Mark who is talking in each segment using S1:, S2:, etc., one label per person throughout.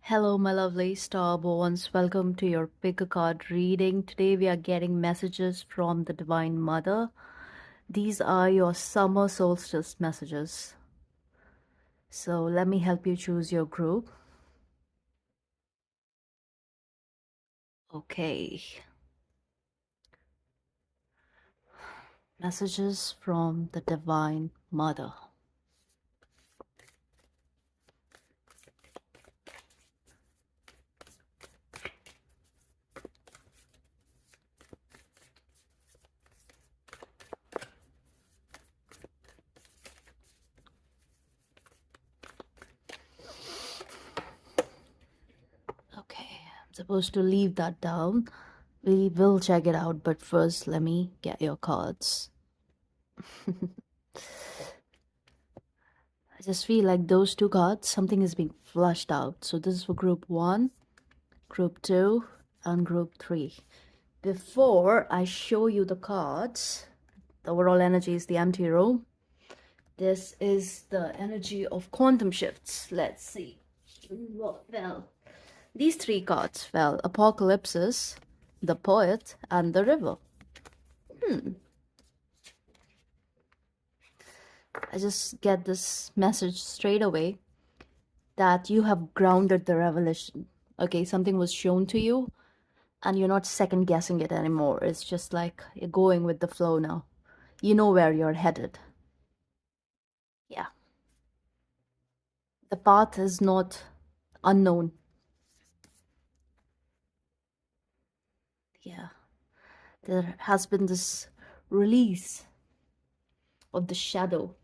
S1: Hello, my lovely starborns. Welcome to your pick a card reading. Today we are getting messages from the Divine Mother. These are your summer solstice messages. So let me help you choose your group. Okay. Messages from the Divine Mother. Okay, I'm supposed to leave that down. We will check it out, but first let me get your cards. I just feel like those two cards, something is being flushed out. So this is for group 1, group 2, and group 3. Before I show you the cards, the overall energy is the empty room. This is the energy of quantum shifts. Let's see what fell. These 3 cards fell: Apocalypses, the Poet, and the River. I just get this message straight away that you have grounded the revelation. Okay, something was shown to you and you're not second guessing it anymore. It's just like you're going with the flow now. You know where you're headed. Yeah. The path is not unknown. Yeah. There has been this release of the shadow.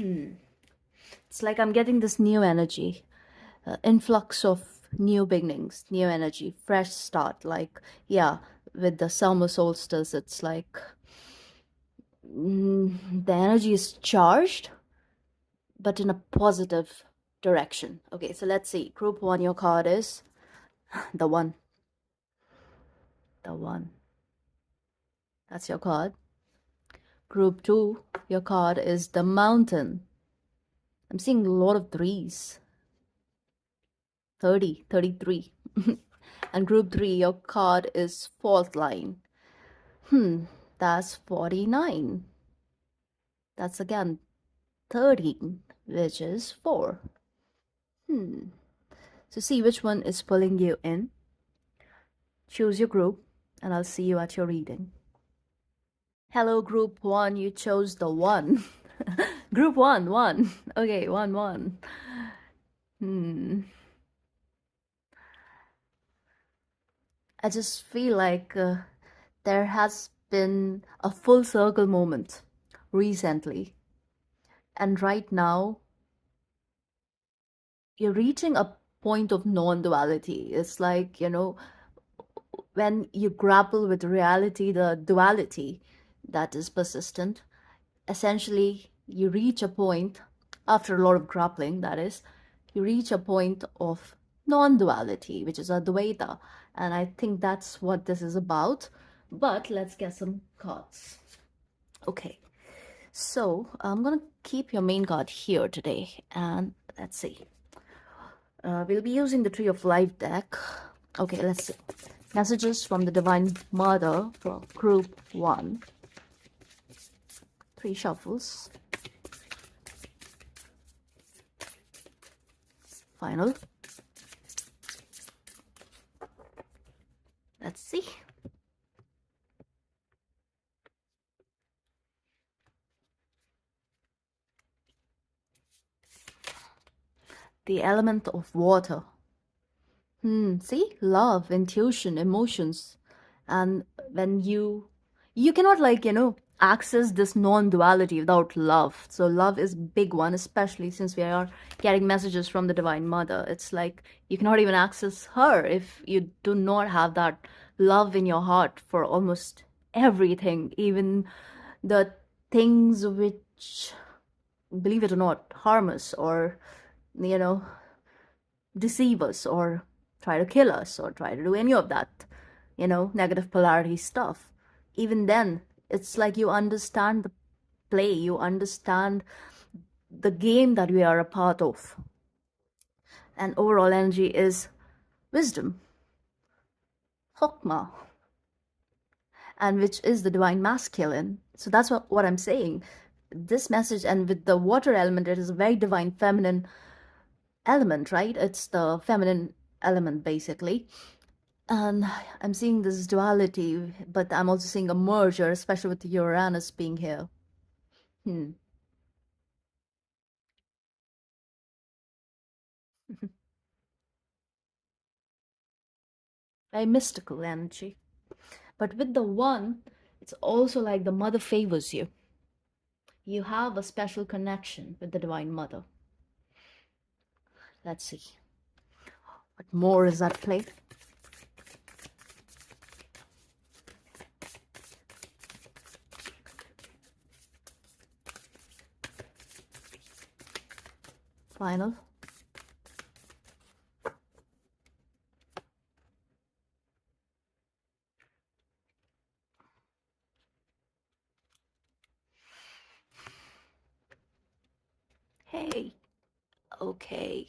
S1: It's like I'm getting this new energy, influx of new beginnings, new energy, fresh start. Like, yeah, with the summer solstice, it's like the energy is charged, but in a positive direction. Okay, so let's see. Group 1, your card is the 1. The 1. That's your card. Group 2, your card is the Mountain. I'm seeing a lot of 3s. 30, 33. And group 3, your card is Fault Line. That's 49. That's again 13, which is 4. So see which one is pulling you in. Choose your group, and I'll see you at your reading. Hello, group 1. You chose the 1. Group 1, 1. Okay, 1, 1. I just feel like there has been a full circle moment recently. And right now, you're reaching a point of non-duality. It's like, when you grapple with reality, the duality that is persistent, essentially you reach a point, after a lot of grappling, that is, you reach a point of non-duality, which is Advaita. And I think that's what this is about. But let's get some cards. Okay, so I'm gonna keep your main card here today, and let's see. We'll be using the Tree of Life deck. Okay, let's see. Messages from the Divine Mother for Group 1. 3 shuffles. Final. Let's see. The element of water. See? Love, intuition, emotions. And when you cannot, like, access this non-duality without love. So love is big one, especially since we are getting messages from the Divine Mother. It's like you cannot even access her if you do not have that love in your heart for almost everything, even the things which, believe it or not, harm us or, deceive us or try to kill us or try to do any of that, negative polarity stuff. Even then, it's like you understand the play, you understand the game that we are a part of. And overall energy is wisdom, hokmah, and which is the divine masculine. So that's what I'm saying. This message, and with the water element, it is a very divine feminine element, right? It's the feminine element, basically. And I'm seeing this duality, but I'm also seeing a merger, especially with Uranus being here. Hmm. Very mystical energy. But with the one, it's also like the mother favors you. You have a special connection with the Divine Mother. Let's see. What more is at play? Final. Hey. Okay.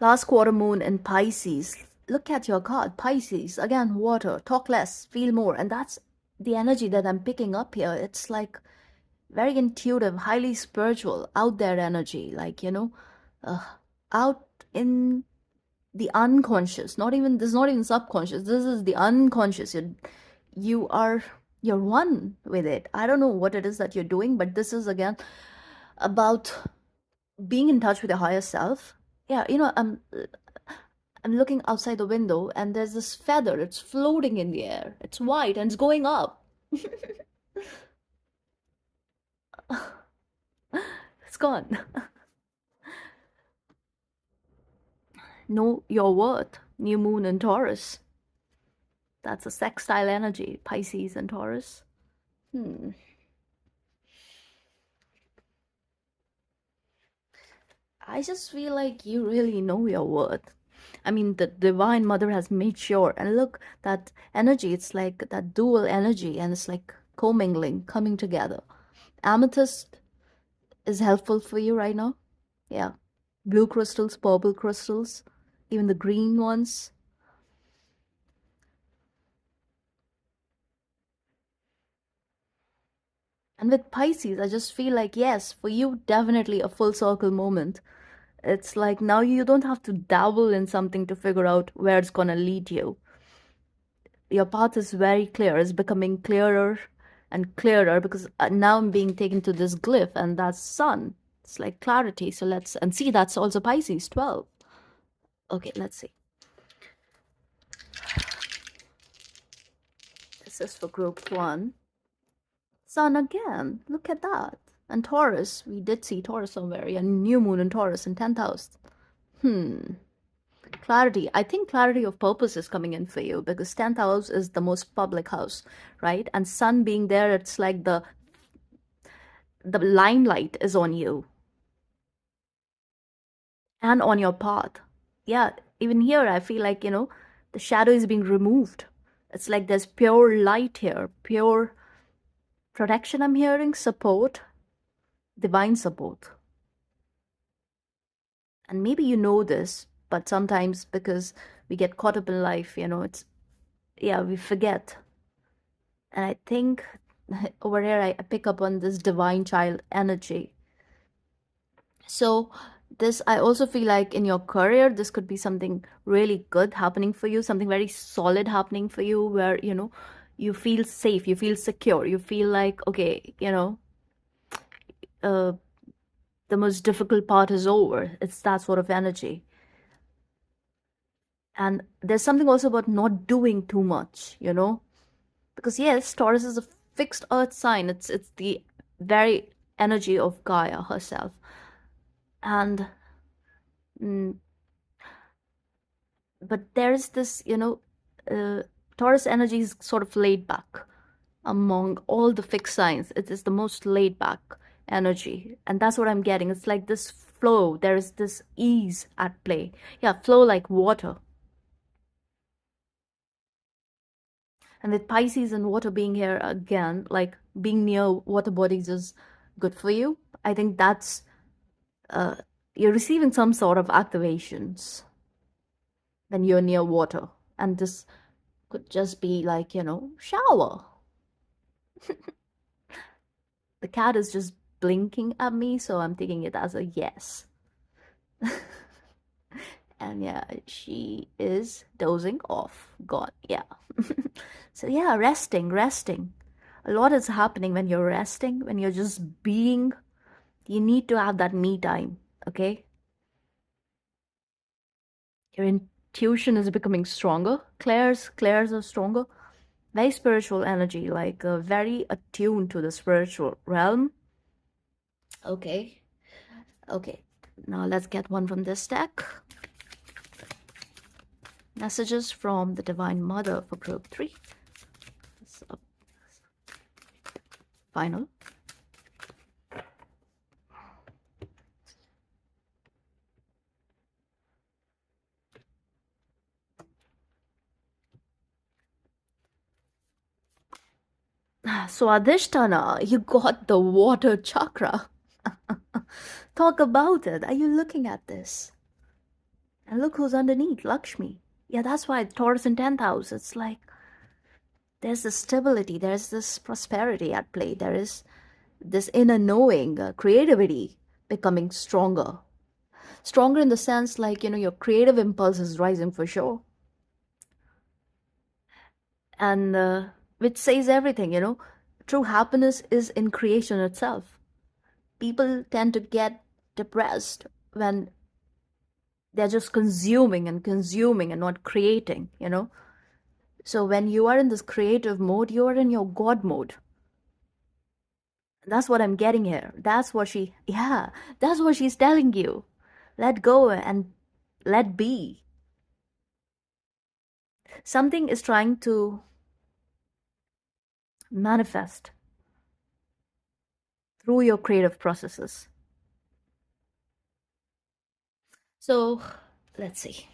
S1: Last quarter moon in Pisces. Look at your card. Pisces. Again, water. Talk less, feel more. And that's the energy that I'm picking up here. It's like very intuitive, highly spiritual, out there energy. Like, uh, out in the unconscious. Not even, this is not even subconscious. This is the unconscious. You are, you're one with it. I don't know what it is that you're doing, but this is again about being in touch with your higher self. Yeah, I'm looking outside the window and there's this feather. It's floating in the air. It's white and it's going up. It's gone. Know your worth. New moon in Taurus. That's a sextile energy, Pisces and Taurus. Hmm. I just feel like you really know your worth. I mean, the Divine Mother has made sure. And look, that energy, it's like that dual energy, and it's like commingling, coming together. Amethyst is helpful for you right now. Yeah. Blue crystals, purple crystals, even the green ones. And with Pisces, I just feel like, yes, for you, definitely a full circle moment. It's like now you don't have to dabble in something to figure out where it's gonna lead you. Your path is very clear. It's becoming clearer and clearer because now I'm being taken to this glyph, and that's sun. It's like clarity. So let's and see that's also Pisces 12. Okay, let's see. This is for group one. Sun again. Look at that. And Taurus. We did see Taurus somewhere. Yeah, new moon in Taurus in 10th house. Hmm. Clarity. I think clarity of purpose is coming in for you because 10th house is the most public house, right? And sun being there, it's like the limelight is on you and on your path. Yeah, even here I feel like, the shadow is being removed. It's like there's pure light here, pure protection. I'm hearing support, divine support. And maybe you know this, but sometimes because we get caught up in life, it's, yeah, we forget. And I think over here I pick up on this divine child energy. So this, I also feel like in your career, this could be something really good happening for you, something very solid happening for you, where you feel safe, you feel secure, you feel like, okay, uh, the most difficult part is over. It's that sort of energy. And there's something also about not doing too much, because yes, Taurus is a fixed earth sign. It's the very energy of Gaia herself. And mm, but there's this, Taurus energy is sort of laid back among all the fixed signs. It is the most laid back energy, and that's what I'm getting. It's like this flow. There is this ease at play. Yeah, flow like water. And with Pisces and water being here again, like being near water bodies is good for you. I think that's You're receiving some sort of activations when you're near water. And this could just be like, shower. The cat is just blinking at me, so I'm taking it as a yes. And yeah, she is dozing off. Gone. Yeah. So yeah, resting. A lot is happening when you're resting, when you're just being. You need to have that me time, okay? Your intuition is becoming stronger. Clairs are stronger. Very spiritual energy, like very attuned to the spiritual realm. Okay. Okay. Now let's get one from this deck. Messages from the Divine Mother for group 3. So, final. So Adhisthana, you got the water chakra. Talk about it. Are you looking at this? And look who's underneath, Lakshmi. Yeah, that's why Taurus in 10th house. It's like there's this stability, there's this prosperity at play, there is this inner knowing, creativity becoming stronger. Stronger in the sense like, your creative impulse is rising for sure. And which says everything, True happiness is in creation itself. People tend to get depressed when they're just consuming and not creating. So when you are in this creative mode, you are in your God mode. That's what I'm getting here. That's what she's telling you. Let go and let be. Something is trying to manifest through your creative processes. So let's see.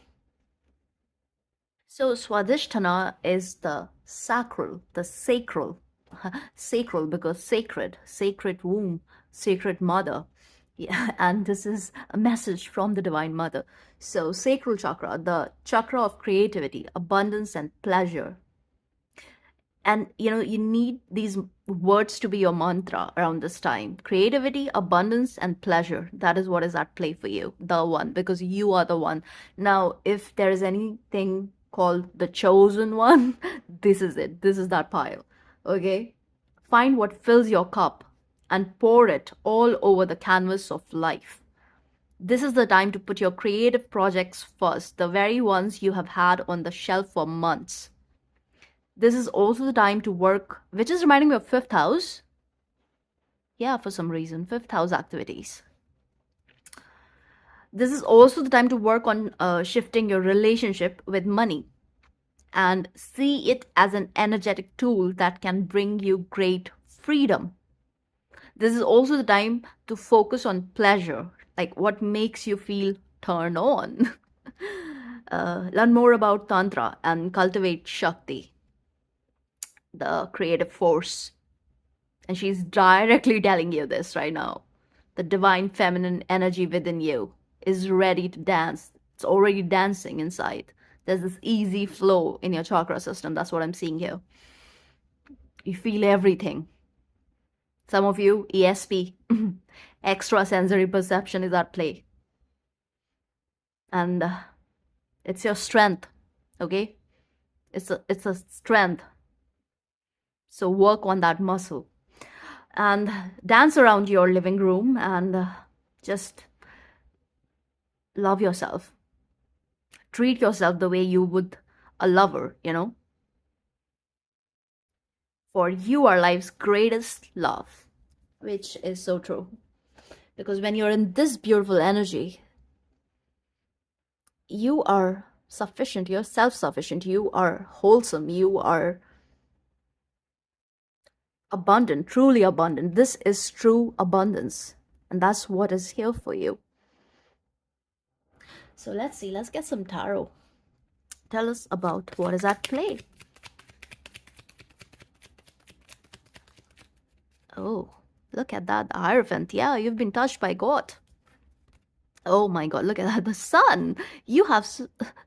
S1: So Swadhisthana is the sacral, sacral because sacred womb, sacred mother. Yeah, and this is a message from the Divine Mother. So sacral chakra, the chakra of creativity, abundance and pleasure. And you need these words to be your mantra around this time: creativity, abundance and pleasure. That is what is at play for you, the one, because you are the one. Now if there is anything called the chosen one, this is it, this is that pile. Okay, find what fills your cup and pour it all over the canvas of life. This is the time to put your creative projects first, the very ones you have had on the shelf for months. This is also the time to work, which is reminding me of 5th house. Yeah, for some reason, 5th house activities. This is also the time to work on shifting your relationship with money and see it as an energetic tool that can bring you great freedom. This is also the time to focus on pleasure, like what makes you feel turn on. Learn more about Tantra and cultivate Shakti, the creative force. And she's directly telling you this right now. The divine feminine energy within you is ready to dance. It's already dancing inside. There's this easy flow in your chakra system. That's what I'm seeing here. You feel everything. Some of you, ESP, extrasensory perception is at play. And it's your strength, okay? It's a strength. So work on that muscle. And dance around your living room and just love yourself. Treat yourself the way you would a lover, For you are life's greatest love, which is so true. Because when you're in this beautiful energy, you are sufficient, you're self-sufficient, you are wholesome, you are abundant, truly abundant. This is true abundance. And that's what is here for you. So let's see, let's get some tarot. Tell us about what is at play. Oh, look at that, the Hierophant. Yeah, you've been touched by God. Oh my God, look at that. The sun. You have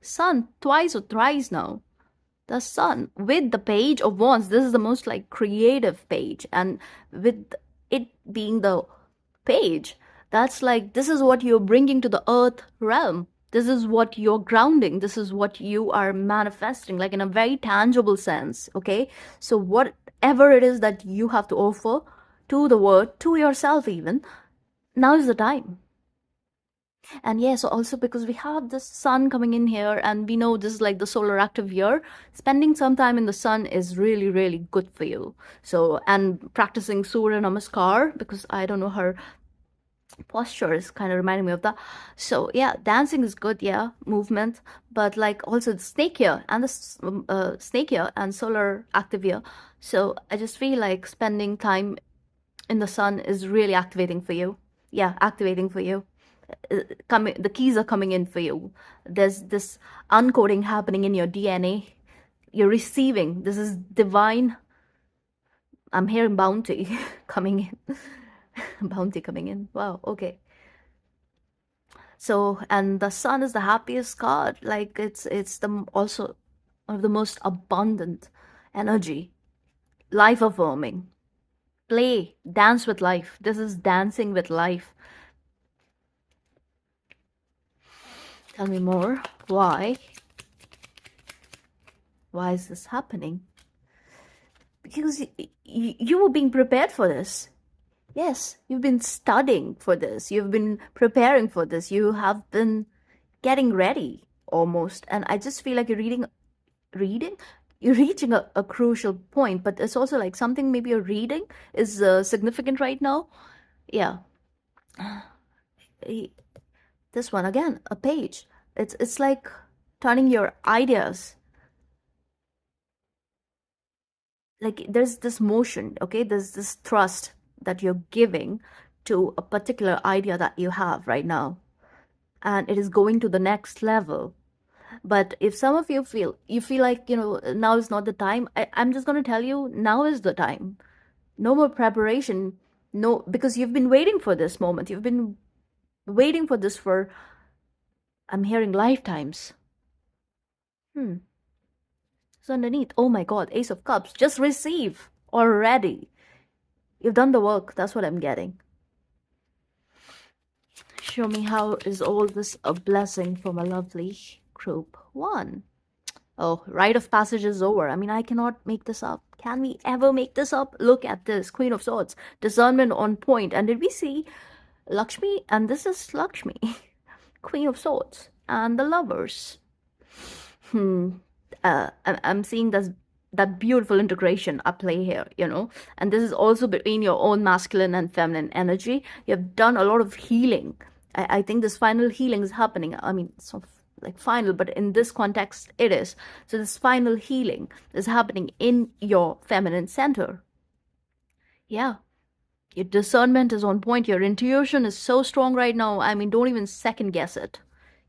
S1: sun twice or thrice now. The sun with the page of wands. This is the most like creative page. And with it being the page, that's like, this is what you're bringing to the earth realm. This is what you're grounding. This is what you are manifesting, like in a very tangible sense. Okay. So, whatever it is that you have to offer to the world, to yourself, even now is the time. And yes, also because we have the sun coming in here, and we know this is like the solar active year, spending some time in the sun is really, really good for you. So, and practicing Surya Namaskar, because I don't know, her posture is kind of reminding me of that. So, yeah, dancing is good, yeah, movement, but like also the snake here and the snake here and solar active year. So, I just feel like spending time in the sun is really activating for you. Yeah, activating for you. Coming, the keys are coming in for you. There's this uncoding happening in your DNA. You're receiving. This is divine. I'm hearing bounty coming in. Bounty coming in. Wow. Okay. So, and the sun is the happiest card. Like it's the also one of the most abundant energy, life affirming. Play, dance with life. This is dancing with life. Tell me more. Why? Why is this happening? Because you were being prepared for this. Yes, you've been studying for this. You've been preparing for this. You have been getting ready almost. And I just feel like reading? You're reaching a crucial point, but it's also like something maybe you're reading is significant right now. Yeah. This one again, a page. It's like turning your ideas, like there's this motion, okay, there's this thrust that you're giving to a particular idea that you have right now, and it is going to the next level. But if some of you feel like, now is not the time, I'm just going to tell you, now is the time. No more preparation. No, because you've been waiting for this moment. You've been waiting for this for, I'm hearing, lifetimes. So underneath, oh my God, Ace of Cups, just receive already. You've done the work. That's what I'm getting. Show me how is all this a blessing for my lovely group one. Oh, rite of passage is over. I mean, I cannot make this up. Can we ever make this up? Look at this. Queen of Swords. Discernment on point. And did we see Lakshmi? And this is Lakshmi. Queen of Swords. And the Lovers. I'm seeing that beautiful integration at play here, and this is also between your own masculine and feminine energy. You have done a lot of healing. I think this final healing is happening. I mean, it's not like final, but in this context, it is. So this final healing is happening in your feminine center. Yeah. Your discernment is on point. Your intuition is so strong right now. I mean, don't even second guess it.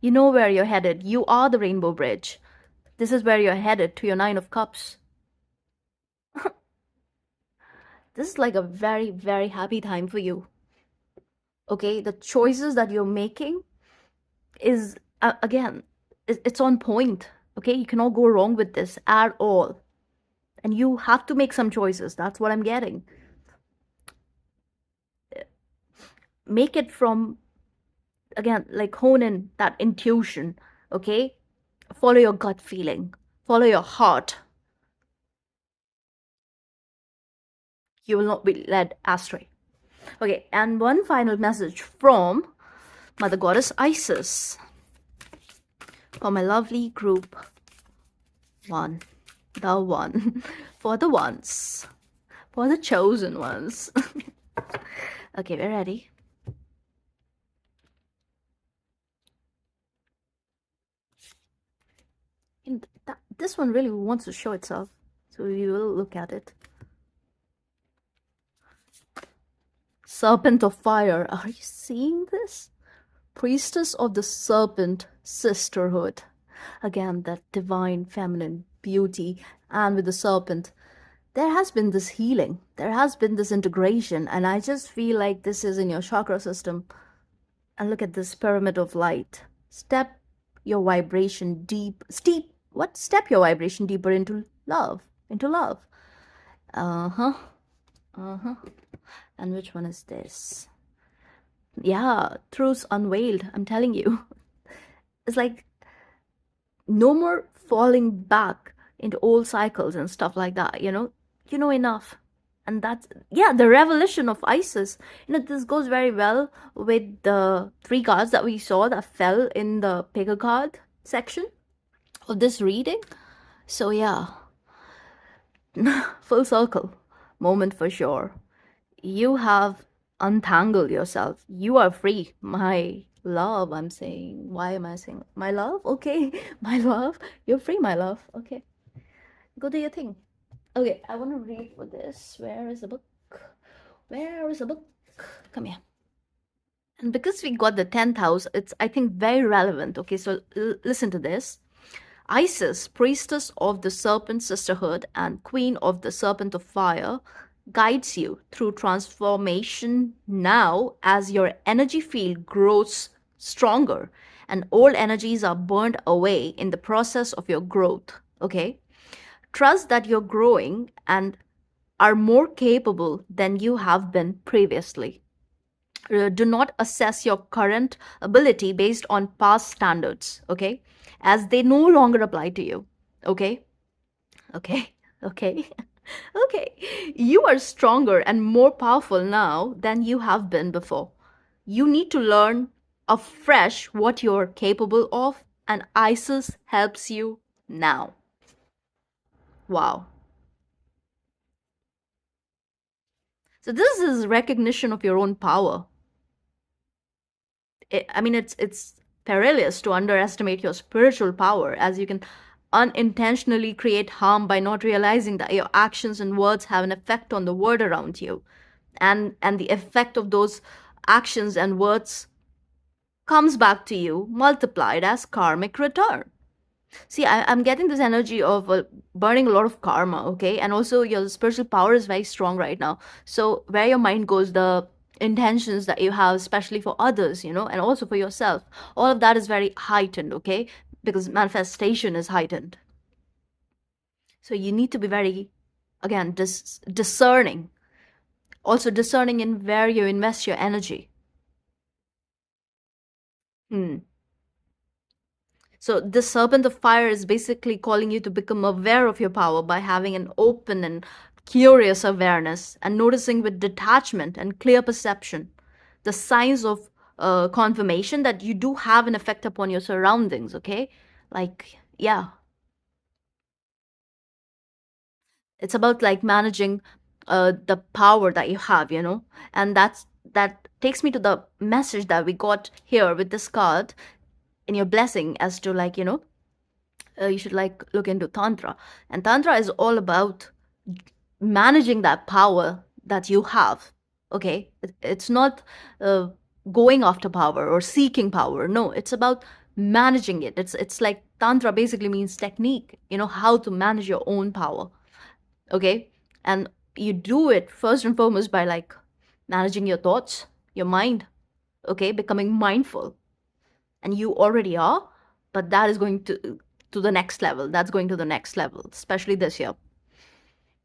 S1: You know where you're headed. You are the rainbow bridge. This is where you're headed, to your Nine of Cups. This is like a very, very happy time for you. Okay, the choices that you're making is, again, it's on point. Okay, you cannot go wrong with this at all. And you have to make some choices. That's what I'm getting. Make it from, again, like hone in that intuition. Okay, follow your gut feeling, follow your heart. You will not be led astray. Okay, and one final message from Mother Goddess Isis for my lovely group one, the one, for the ones, for the chosen ones. Okay, we're ready. And this one really wants to show itself, so we will look at it. Serpent of Fire. Are you seeing this? Priestess of the Serpent Sisterhood. Again, that divine feminine beauty. And with the serpent, there has been this healing. There has been this integration. And I just feel like this is in your chakra system. And look at this pyramid of light. Step your vibration deep, steep, what? Step your vibration deeper into love, into love. Uh huh, uh huh. And which one is this? Yeah, truths unveiled, I'm telling you. It's like no more falling back into old cycles and stuff like that, you know enough. And that's, yeah, the revelation of Isis. This goes very well with the three cards that we saw that fell in the pick a card section of this reading. So yeah, full circle moment for sure. You have untangled yourself. You are free, my love. I'm saying, why am I saying my love? Okay, my love, you're free, my love. Okay, go do your thing. Okay, I want to read for this. Where is the book? Where is the book? Come here. And because we got the 10th house, it's, I think, very relevant. Okay, so listen to this. Isis, priestess of the serpent sisterhood and queen of the serpent of fire, guides you through transformation now as your energy field grows stronger and old energies are burned away in the process of your growth. Okay? Trust that you're growing and are more capable than you have been previously. Do not assess your current ability based on past standards, okay? As they no longer apply to you, okay? Okay, okay, okay. You are stronger and more powerful now than you have been before. You need to learn afresh what you're capable of, and ISIS helps you now. Wow. So this is recognition of your own power. I mean, it's perilous to underestimate your spiritual power, as you can unintentionally create harm by not realizing that your actions and words have an effect on the world around you, and the effect of those actions and words comes back to you multiplied as karmic return. See, I'm getting this energy of burning a lot of karma, okay? And also, your spiritual power is very strong right now. So, where your mind goes, the intentions that you have, especially for others, and also for yourself, all of that is very heightened, okay? Because manifestation is heightened. So, you need to be very, again, discerning. Also, discerning in where you invest your energy. Hmm. So, the serpent of fire is basically calling you to become aware of your power by having an open and curious awareness and noticing with detachment and clear perception the signs of confirmation that you do have an effect upon your surroundings, okay? Like, yeah, it's about like managing the power that you have, and that takes me to the message that we got here with this card in your blessing as to like, you should like look into tantra, and tantra is all about managing that power that you have. Okay, it's not going after power or seeking power. No, it's about managing it. It's like tantra basically means technique, how to manage your own power. Okay, and you do it first and foremost by like managing your thoughts, your mind. Okay, becoming mindful, and you already are, but that is going to the next level. That's going to the next level, especially this year.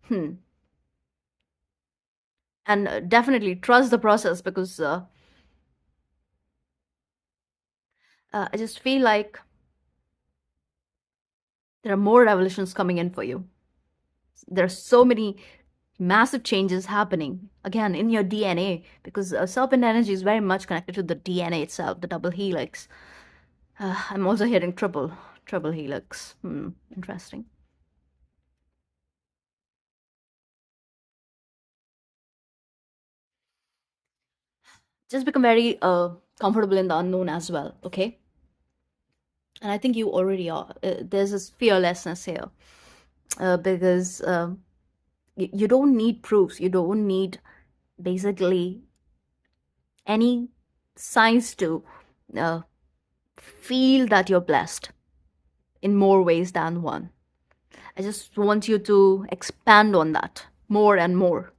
S1: Hmm. And definitely trust the process, because I just feel like there are more revolutions coming in for you. There are so many massive changes happening again in your DNA, because serpent energy is very much connected to the DNA itself, the double helix. I'm also hearing triple helix. Interesting. Just become very comfortable in the unknown as well, okay? And I think you already are. There's this fearlessness here, because you don't need proofs. You don't need basically any signs to uh, feel that you're blessed in more ways than one. I just want you to expand on that more and more,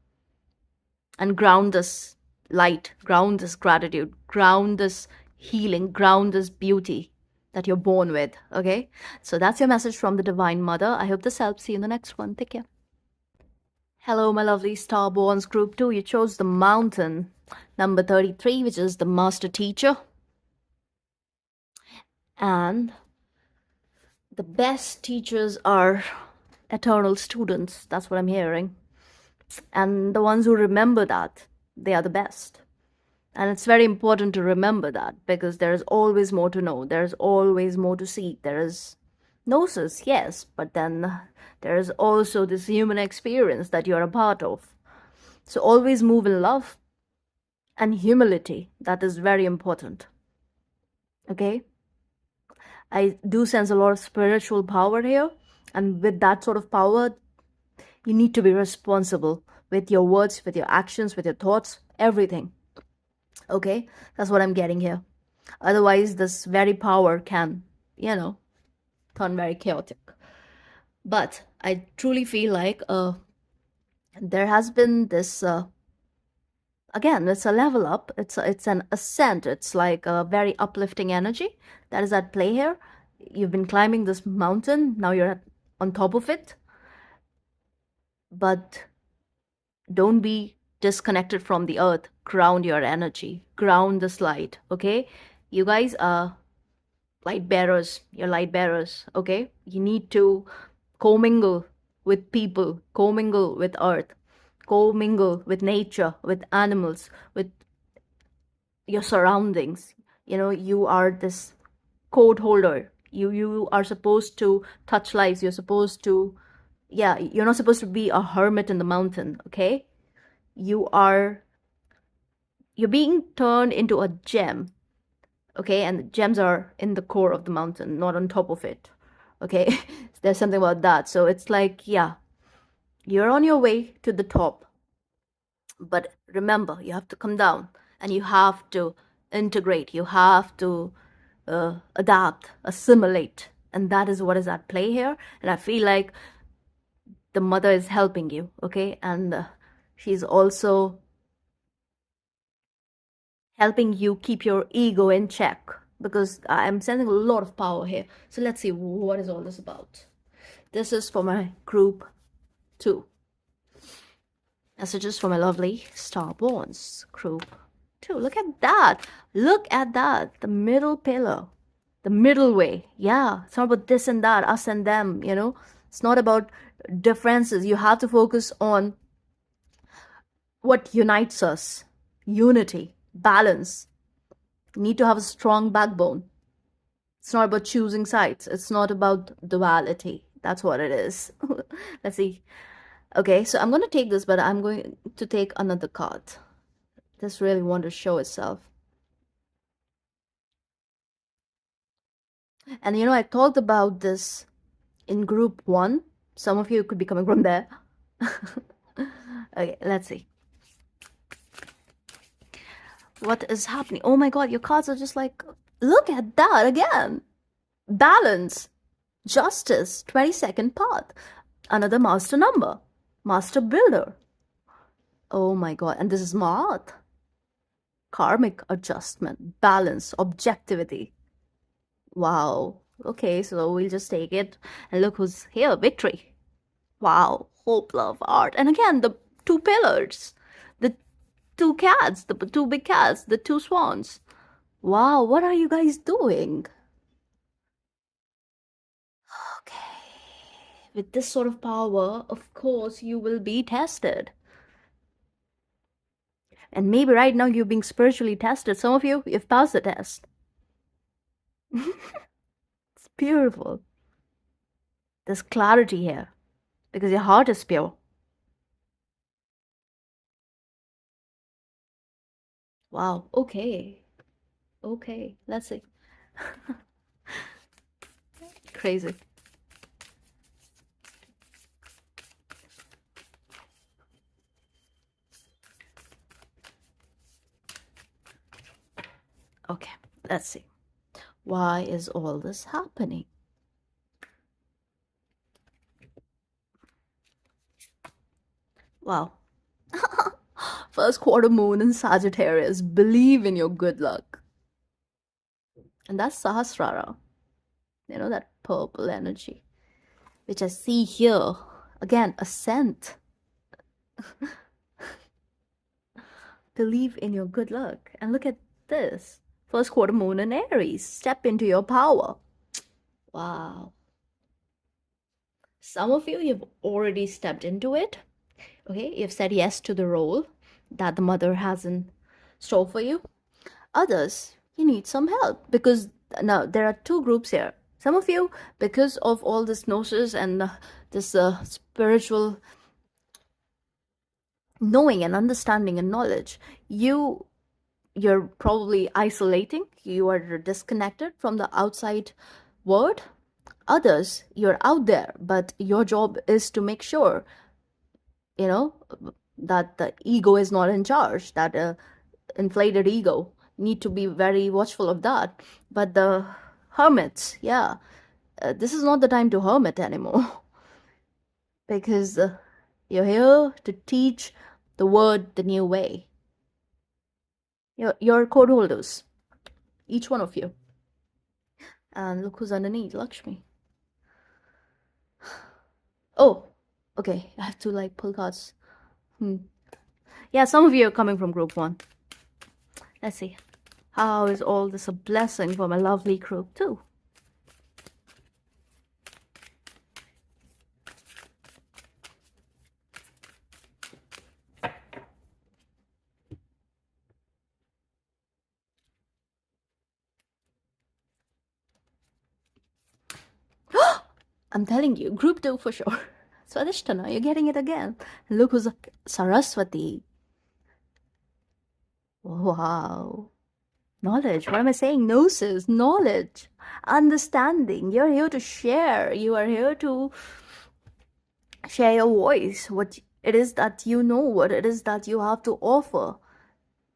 S1: and ground this light, ground this gratitude, ground this healing, ground this beauty that you're born with. Okay, so that's your message from the Divine Mother. I hope this helps. See you in the next one. Take care. Hello, my lovely Starborns Group 2. You chose the mountain, number 33, which is the Master Teacher. And the best teachers are eternal students. That's what I'm hearing. And the ones who remember that, they are the best. And it's very important to remember that, because there is always more to know. There is always more to see. There is gnosis, yes, but then there is also this human experience that you're a part of. So always move in love and humility. That is very important. Okay? I do sense a lot of spiritual power here. And with that sort of power, you need to be responsible with your words, with your actions, with your thoughts, everything. Okay? That's what I'm getting here. Otherwise, this very power can, turn very chaotic. But I truly feel like there has been this, again, it's a level up. It's an ascent. It's like a very uplifting energy that is at play here. You've been climbing this mountain. Now you're on top of it. But don't be disconnected from the earth. Ground your energy. Ground this light. Okay? You guys are light bearers. You're light bearers. Okay? You need to commingle with people. Commingle with earth. Commingle with nature, with animals, with your surroundings. You are this code holder. You are supposed to touch lives. You're supposed to, you're not supposed to be a hermit in the mountain. Okay, you're being turned into a gem. Okay, and the gems are in the core of the mountain, not on top of it. Okay, there's something about that. So it's like, you're on your way to the top, but remember, you have to come down and you have to integrate. You have to adapt, assimilate. And that is what is at play here. And I feel like the mother is helping you, okay? And she's also helping you keep your ego in check, because I'm sending a lot of power here. So let's see, what is all this about? This is for my group 2. Messages for my lovely Starborns group 2. Look at that. Look at that. The middle pillar. The middle way. Yeah. It's not about this and that, us and them, It's not about differences. You have to focus on what unites us. Unity. Balance. You need to have a strong backbone. It's not about choosing sides. It's not about duality. That's what it is. Let's see. Okay, so I'm going to take this, but I'm going to take another card. This really wants to show itself. And I talked about this in group 1. Some of you could be coming from there. Okay, let's see. What is happening? Oh my god, your cards are just like, look at that again. Balance, justice, 22nd path, another master number, master builder. Oh my god, and this is Maat. Karmic adjustment, balance, objectivity. Wow. Okay, so we'll just take it. And look who's here, victory. Wow, hope, love, art. And again, the 2 pillars, the 2 cats, the 2 big cats, the 2 swans. Wow, what are you guys doing? Okay. With this sort of power, of course, you will be tested. And maybe right now you're being spiritually tested. Some of you've passed the test. It's beautiful. There's clarity here because your heart is pure. Wow. Okay. Okay. Let's see. Crazy. Okay. Let's see. Why is all this happening? Wow. First quarter moon in Sagittarius. Believe in your good luck. And that's Sahasrara, that purple energy, which I see here. Again, ascent. Believe in your good luck. And look at this. First quarter moon in Aries. Step into your power. Wow. Some of you, you've already stepped into it. Okay, you've said yes to the role that the mother has in store for you. Others, you need some help because now there are two groups here. Some of you, because of all this gnosis and this spiritual knowing and understanding and knowledge, you're probably isolating. You are disconnected from the outside world. Others, you're out there, but your job is to make sure, you know, that the ego is not in charge, that inflated ego. Need to be very watchful of that. But the hermits, yeah, this is not the time to hermit anymore because you're here to teach the word the new way. You're code holders, each one of you. And look who's underneath, Lakshmi. Oh, okay, I have to like pull cards. Yeah, some of you are coming from group 1. Let's see. How is all this a blessing for my lovely group 2? I'm telling you, group 2 for sure. Swadhisthana, you're getting it again. Look who's Saraswati. Wow. Knowledge. What am I saying? Gnosis, knowledge, understanding. You're here to share. You are here to share your voice. What it is that you know, what it is that you have to offer.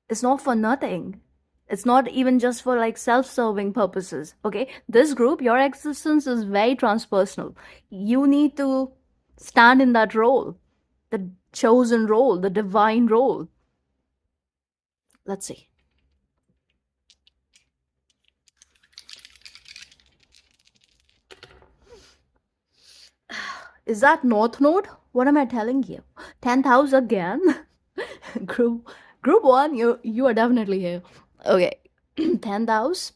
S1: It's not for nothing. It's not even just for like self-serving purposes. Okay, this group, your existence is very transpersonal. You need to stand in that role, the chosen role, the divine role. Let's see. Is that North Node? What am I telling you? 10th house again? group 1, you are definitely here. Okay, 10th house.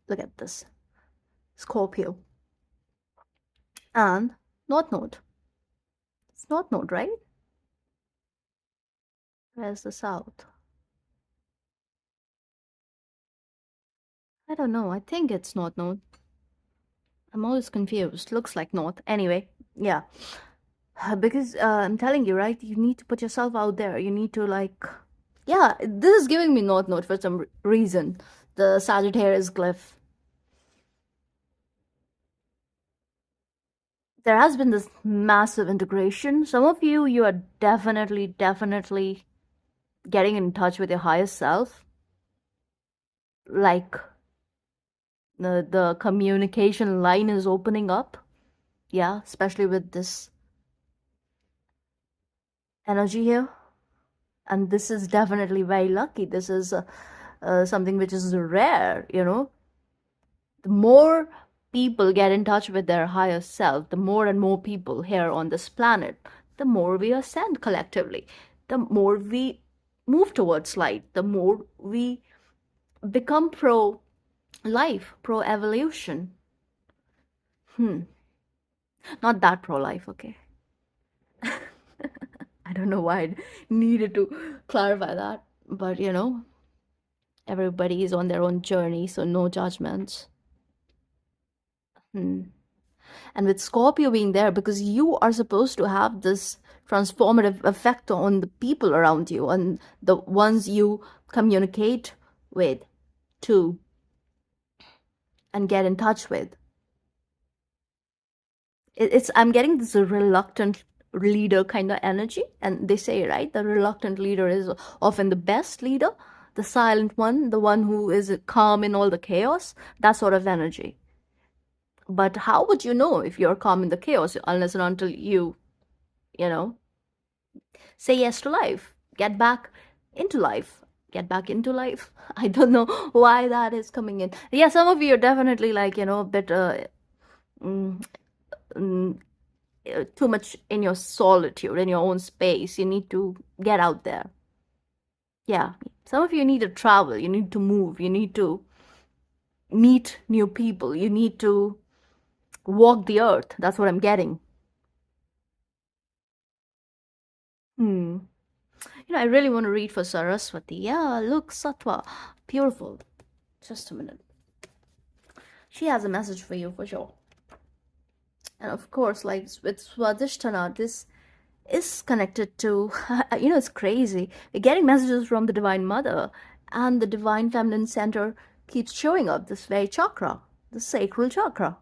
S1: Look at this. Scorpio. And North Node. It's North Node, right? Where's the South? I don't know. I think it's North Node. I'm always confused. Looks like North. Anyway, yeah. Because I'm telling you, right? You need to put yourself out there. You need to like... Yeah, this is giving me North Node for some reason. The Sagittarius glyph. There has been this massive integration. Some of you, you are definitely getting in touch with your higher self. Like the communication line is opening up. Yeah, especially with this energy here. And this is definitely very lucky. This is something which is rare, The more people get in touch with their higher self, the more and more people here on this planet, the more we ascend collectively, the more we move towards light, the more we become pro-life, pro-evolution. Not that pro-life, okay? I don't know why I needed to clarify that, but everybody is on their own journey, so no judgments. And with Scorpio being there, because you are supposed to have this transformative effect on the people around you and the ones you communicate with too and get in touch with. I'm getting this reluctant leader kind of energy, and they say, right, the reluctant leader is often the best leader, the silent one, the one who is calm in all the chaos, that sort of energy. But how would you know if you're calm in the chaos unless and until you say yes to life, get back into life, get back into life. I don't know why that is coming in. Yeah, some of you are definitely like, a bit mm, mm, too much in your solitude, in your own space. You need to get out there. Yeah, some of you need to travel, you need to move, you need to meet new people, you need to walk the earth. That's what I'm getting. Hmm. I really want to read for Saraswati. Yeah, look, Sattva. Beautiful. Just a minute. She has a message for you for sure. And of course, like with Swadhisthana, this is connected to, it's crazy. We're getting messages from the Divine Mother, and the Divine Feminine Center keeps showing up, this very chakra, the sacral chakra.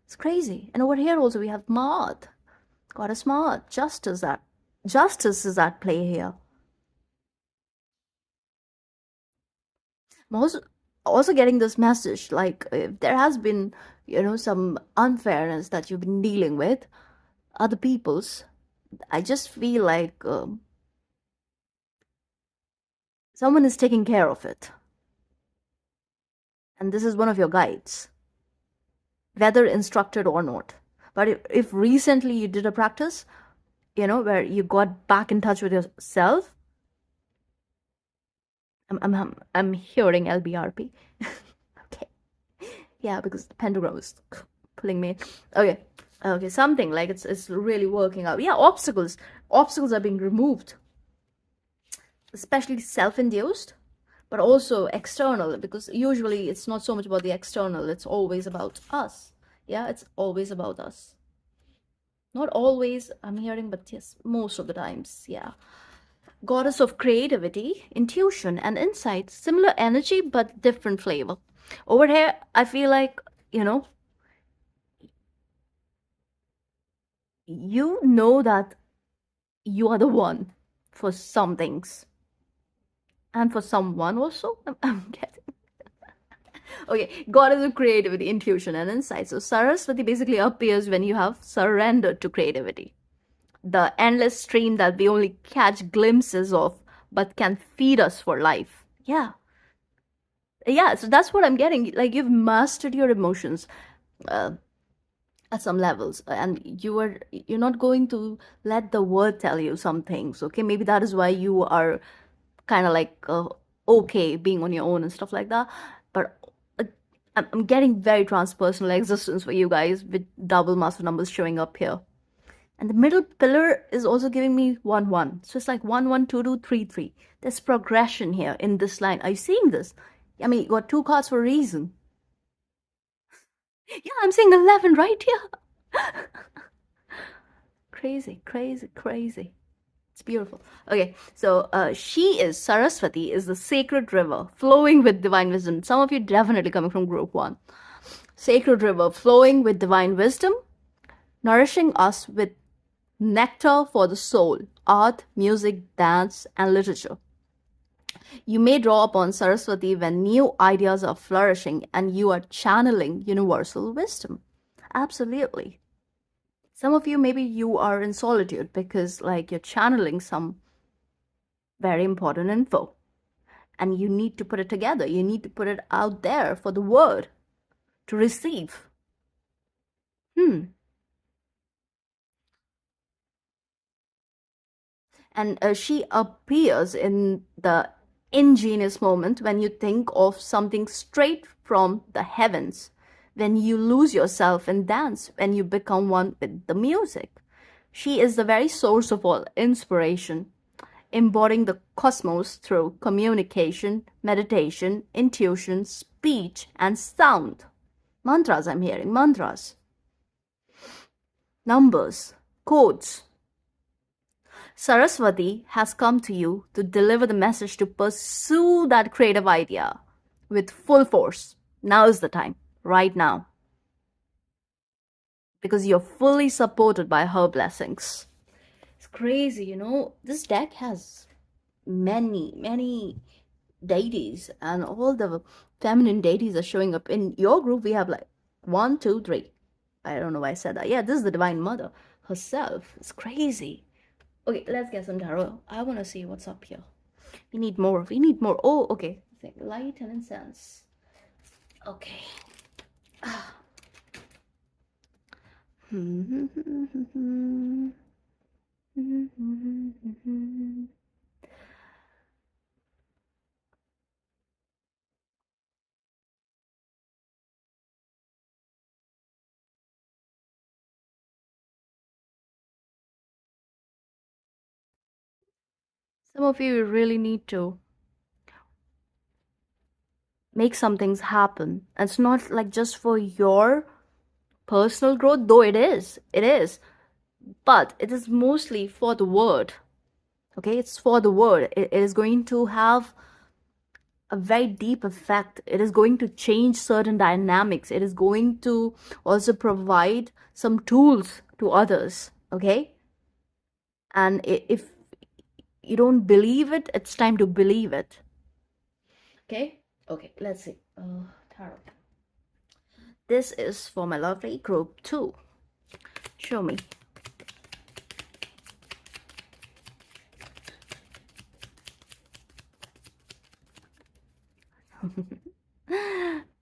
S1: It's crazy. And over here also we have Maat, Goddess Maat, justice is at play here. I'm also getting this message, like if there has been, some unfairness that you've been dealing with other people's, I just feel like someone is taking care of it. And this is one of your guides, whether instructed or not. But if recently you did a practice, where you got back in touch with yourself, I'm hearing LBRP. Okay. Yeah, because the pentagram is pulling me. Okay. Okay, something like it's really working out. Yeah, obstacles are being removed, especially self-induced, but also external, because usually it's not so much about the external, it's always about us. Yeah, it's always about us. Not always, I'm hearing, but yes, most of the times. Yeah. Goddess of creativity, intuition, and insight. Similar energy, but different flavor. Over here, I feel like, you know that you are the one for some things. And for someone also, I'm getting. Okay, goddess of creativity, intuition, and insight. So Saraswati basically appears when you have surrendered to creativity, the endless stream that we only catch glimpses of but can feed us for life. Yeah. Yeah, so that's what I'm getting. Like you've mastered your emotions uh, at some levels, and you're not going to let the world tell you some things. Okay, maybe that is why you are kind of like okay being on your own and stuff like that. But uh, I'm getting very transpersonal existence for you guys with double master numbers showing up here. And the middle pillar is also giving me 1 1. So it's like 1 1 2 2 3 3. There's progression here in this line. Are you seeing this? I mean, you got two cards for a reason. Yeah, I'm seeing 11 right here. Crazy, crazy, crazy. It's beautiful. Okay, so Saraswati is the sacred river flowing with divine wisdom. Some of you definitely coming from group 1. Sacred river flowing with divine wisdom, nourishing us with nectar for the soul, art, music, dance, and literature. You may draw upon Saraswati when new ideas are flourishing and you are channeling universal wisdom. Absolutely. Some of you, maybe you are in solitude because like you're channeling some very important info and you need to put it together. You need to put it out there for the world to receive. And she appears in the ingenious moment when you think of something straight from the heavens, when you lose yourself in dance, when you become one with the music. She is the very source of all inspiration, embodying the cosmos through communication, meditation, intuition, speech, and sound. Mantras, I'm hearing mantras, numbers, codes. Saraswati has come to you to deliver the message to pursue that creative idea with full force. Now is the time, right now, because you're fully supported by her blessings. It's crazy, this deck has many, many deities, and all the feminine deities are showing up. In your group, we have like 1, 2, 3. I don't know why I said that. Yeah, this is the Divine Mother herself. It's crazy. Okay, let's get some tarot. I want to see what's up here. We need more. We need more. Oh, okay. Light and incense. Okay. Some of you really need to make some things happen. And it's not like just for your personal growth, though it is. It is. But it is mostly for the world. Okay? It's for the world. It is going to have a very deep effect. It is going to change certain dynamics. It is going to also provide some tools to others. Okay? And if you don't believe it, it's time to believe it. Okay? Okay, let's see. Tarot. This is for my lovely group 2. Show me.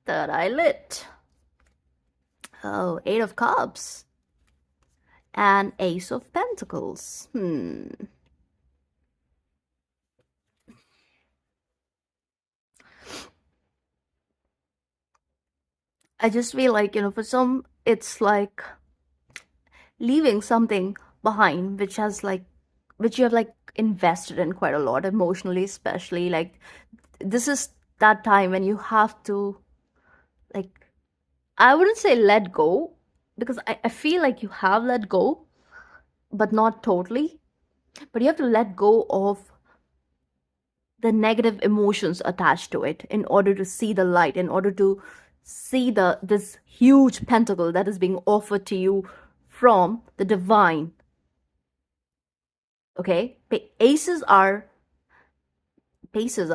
S1: Third eye lit. Oh, 8 of Cups. And Ace of Pentacles. I just feel like, for some, it's like leaving something behind, which you have like invested in quite a lot emotionally, especially. Like, this is that time when you have to, like, I wouldn't say let go, because I feel like you have let go, but not totally. But you have to let go of the negative emotions attached to it in order to see the light, in order to see this huge pentacle that is being offered to you from the divine. Okay? Aces are paces.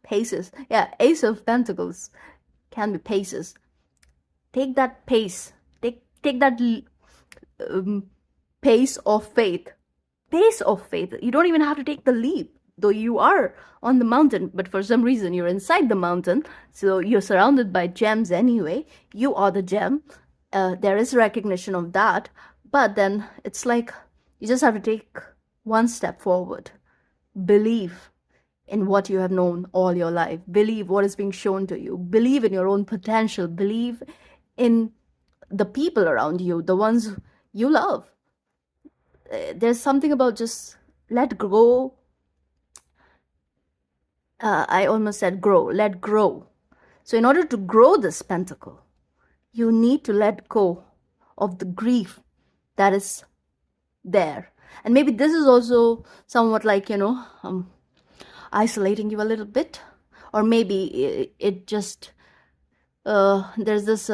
S1: Paces. Yeah, Ace of Pentacles can be paces. Take that pace. Take that pace of faith. Pace of faith. You don't even have to take the leap, though you are on the mountain, but for some reason you're inside the mountain, so you're surrounded by gems anyway. You are the gem. There is recognition of that, but then it's like you just have to take one step forward. Believe in what you have known all your life. Believe what is being shown to you. Believe in your own potential. Believe in the people around you, the ones you love. There's something about just let go. I almost said grow. Let grow. So in order to grow this pentacle, you need to let go of the grief that is there. And maybe this is also somewhat like, isolating you a little bit. Or maybe it just, there's this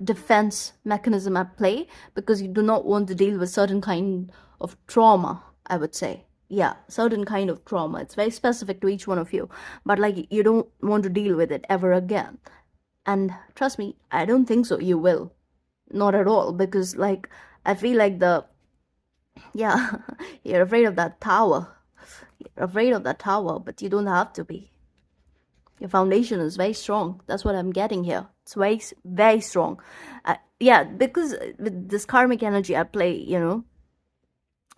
S1: defense mechanism at play because you do not want to deal with certain kind of trauma, I would say. Yeah, certain kind of trauma. It's very specific to each one of you. But like, you don't want to deal with it ever again. And trust me, I don't think so you will. Not at all. Because like, I feel like yeah, you're afraid of that tower. You're afraid of that tower, but you don't have to be. Your foundation is very strong. That's what I'm getting here. It's very, very strong. Yeah, because with this karmic energy at play,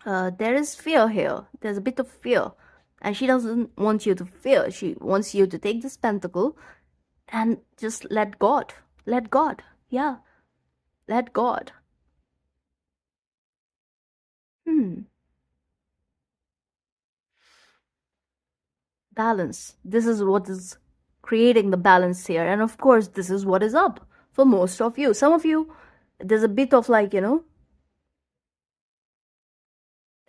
S1: there is fear here. There's a bit of fear. And she doesn't want you to fear. She wants you to take this pentacle and just let God. Let God. Yeah. Let God. Balance. This is what is creating the balance here. And of course, this is what is up for most of you. Some of you, there's a bit of like,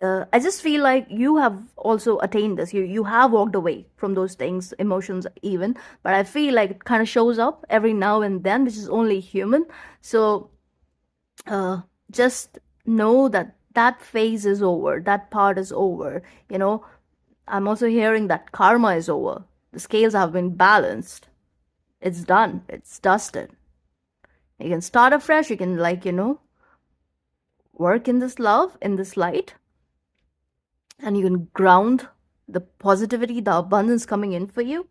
S1: I just feel like you have also attained this. You have walked away from those things, emotions even. But I feel like it kind of shows up every now and then, which is only human. So just know that that phase is over. That part is over. I'm also hearing that karma is over. The scales have been balanced. It's done. It's dusted. You can start afresh. You can work in this love, in this light. And you can ground the positivity, the abundance coming in for you.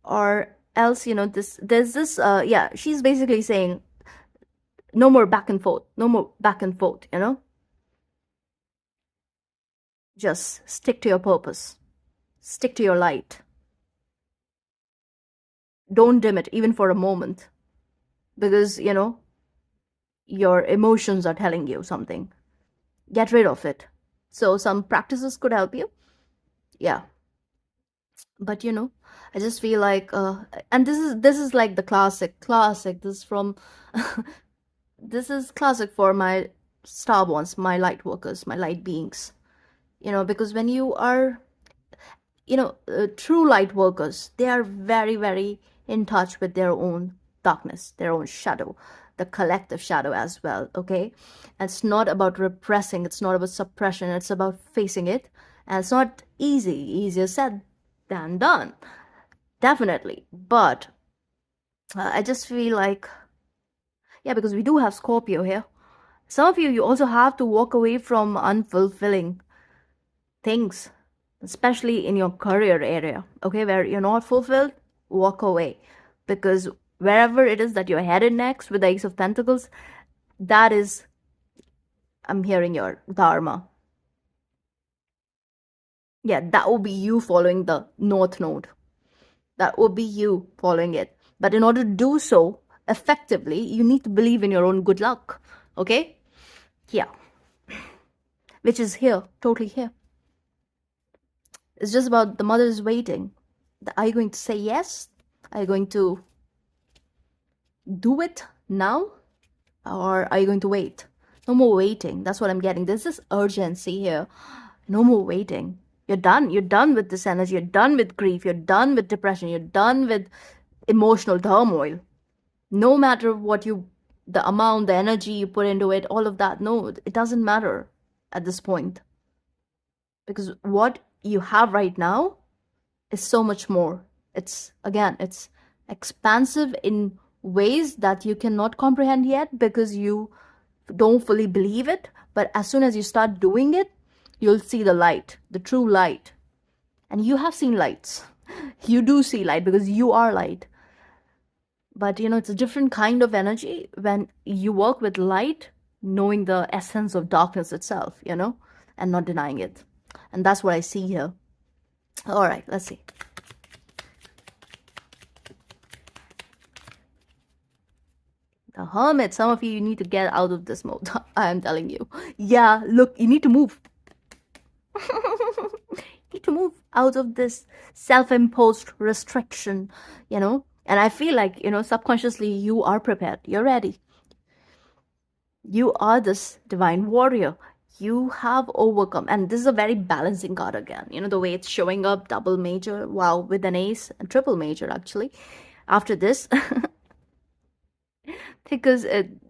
S1: Or else, there's this, yeah, she's basically saying no more back and forth, no more back and forth. Just stick to your purpose, stick to your light. Don't dim it even for a moment, because, your emotions are telling you something. Get rid of it. So some practices could help you. Yeah. But I just feel like, and this is like the classic, this is from this is classic for my star ones, my light workers, my light beings. Because when you are, true light workers, they are very, very in touch with their own darkness, their own shadow, the collective shadow as well. Okay. And it's not about repressing, it's not about suppression, it's about facing it. And it's not easier said than done, definitely. But I just feel like, yeah, because we do have Scorpio here. Some of you also have to walk away from unfulfilling things, especially in your career area, okay, where you're not fulfilled. Walk away, because wherever it is that you're headed next with the Ace of Pentacles, that is, I'm hearing, your dharma. Yeah, that will be you following the North Node. That will be you following it. But in order to do so effectively, you need to believe in your own good luck. Okay? Yeah. Which is here, totally here. It's just about the mother is waiting. Are you going to say yes? Are you going to do it now? Or are you going to wait? No more waiting. That's what I'm getting. There's this urgency here. No more waiting. You're done. You're done with this energy. You're done with grief. You're done with depression. You're done with emotional turmoil. No matter the amount, the energy you put into it, all of that, no, it doesn't matter at this point. Because what you have right now is so much more. It's expansive in ways that you cannot comprehend yet, because you don't fully believe it. But as soon as you start doing it, you'll see the light, the true light. And you have seen lights. You do see light because you are light. But it's a different kind of energy when you work with light, knowing the essence of darkness itself, and not denying it. And that's what I see here. All right, let's see. The Hermit. Some of you need to get out of this mode. I am telling you. Yeah, look, you need to move. You need to move out of this self-imposed restriction, And I feel like, subconsciously you are prepared. You're ready. You are this divine warrior. You have overcome. And this is a very balancing card again. The way it's showing up, double major, wow, with an ace, and triple major actually. After this, because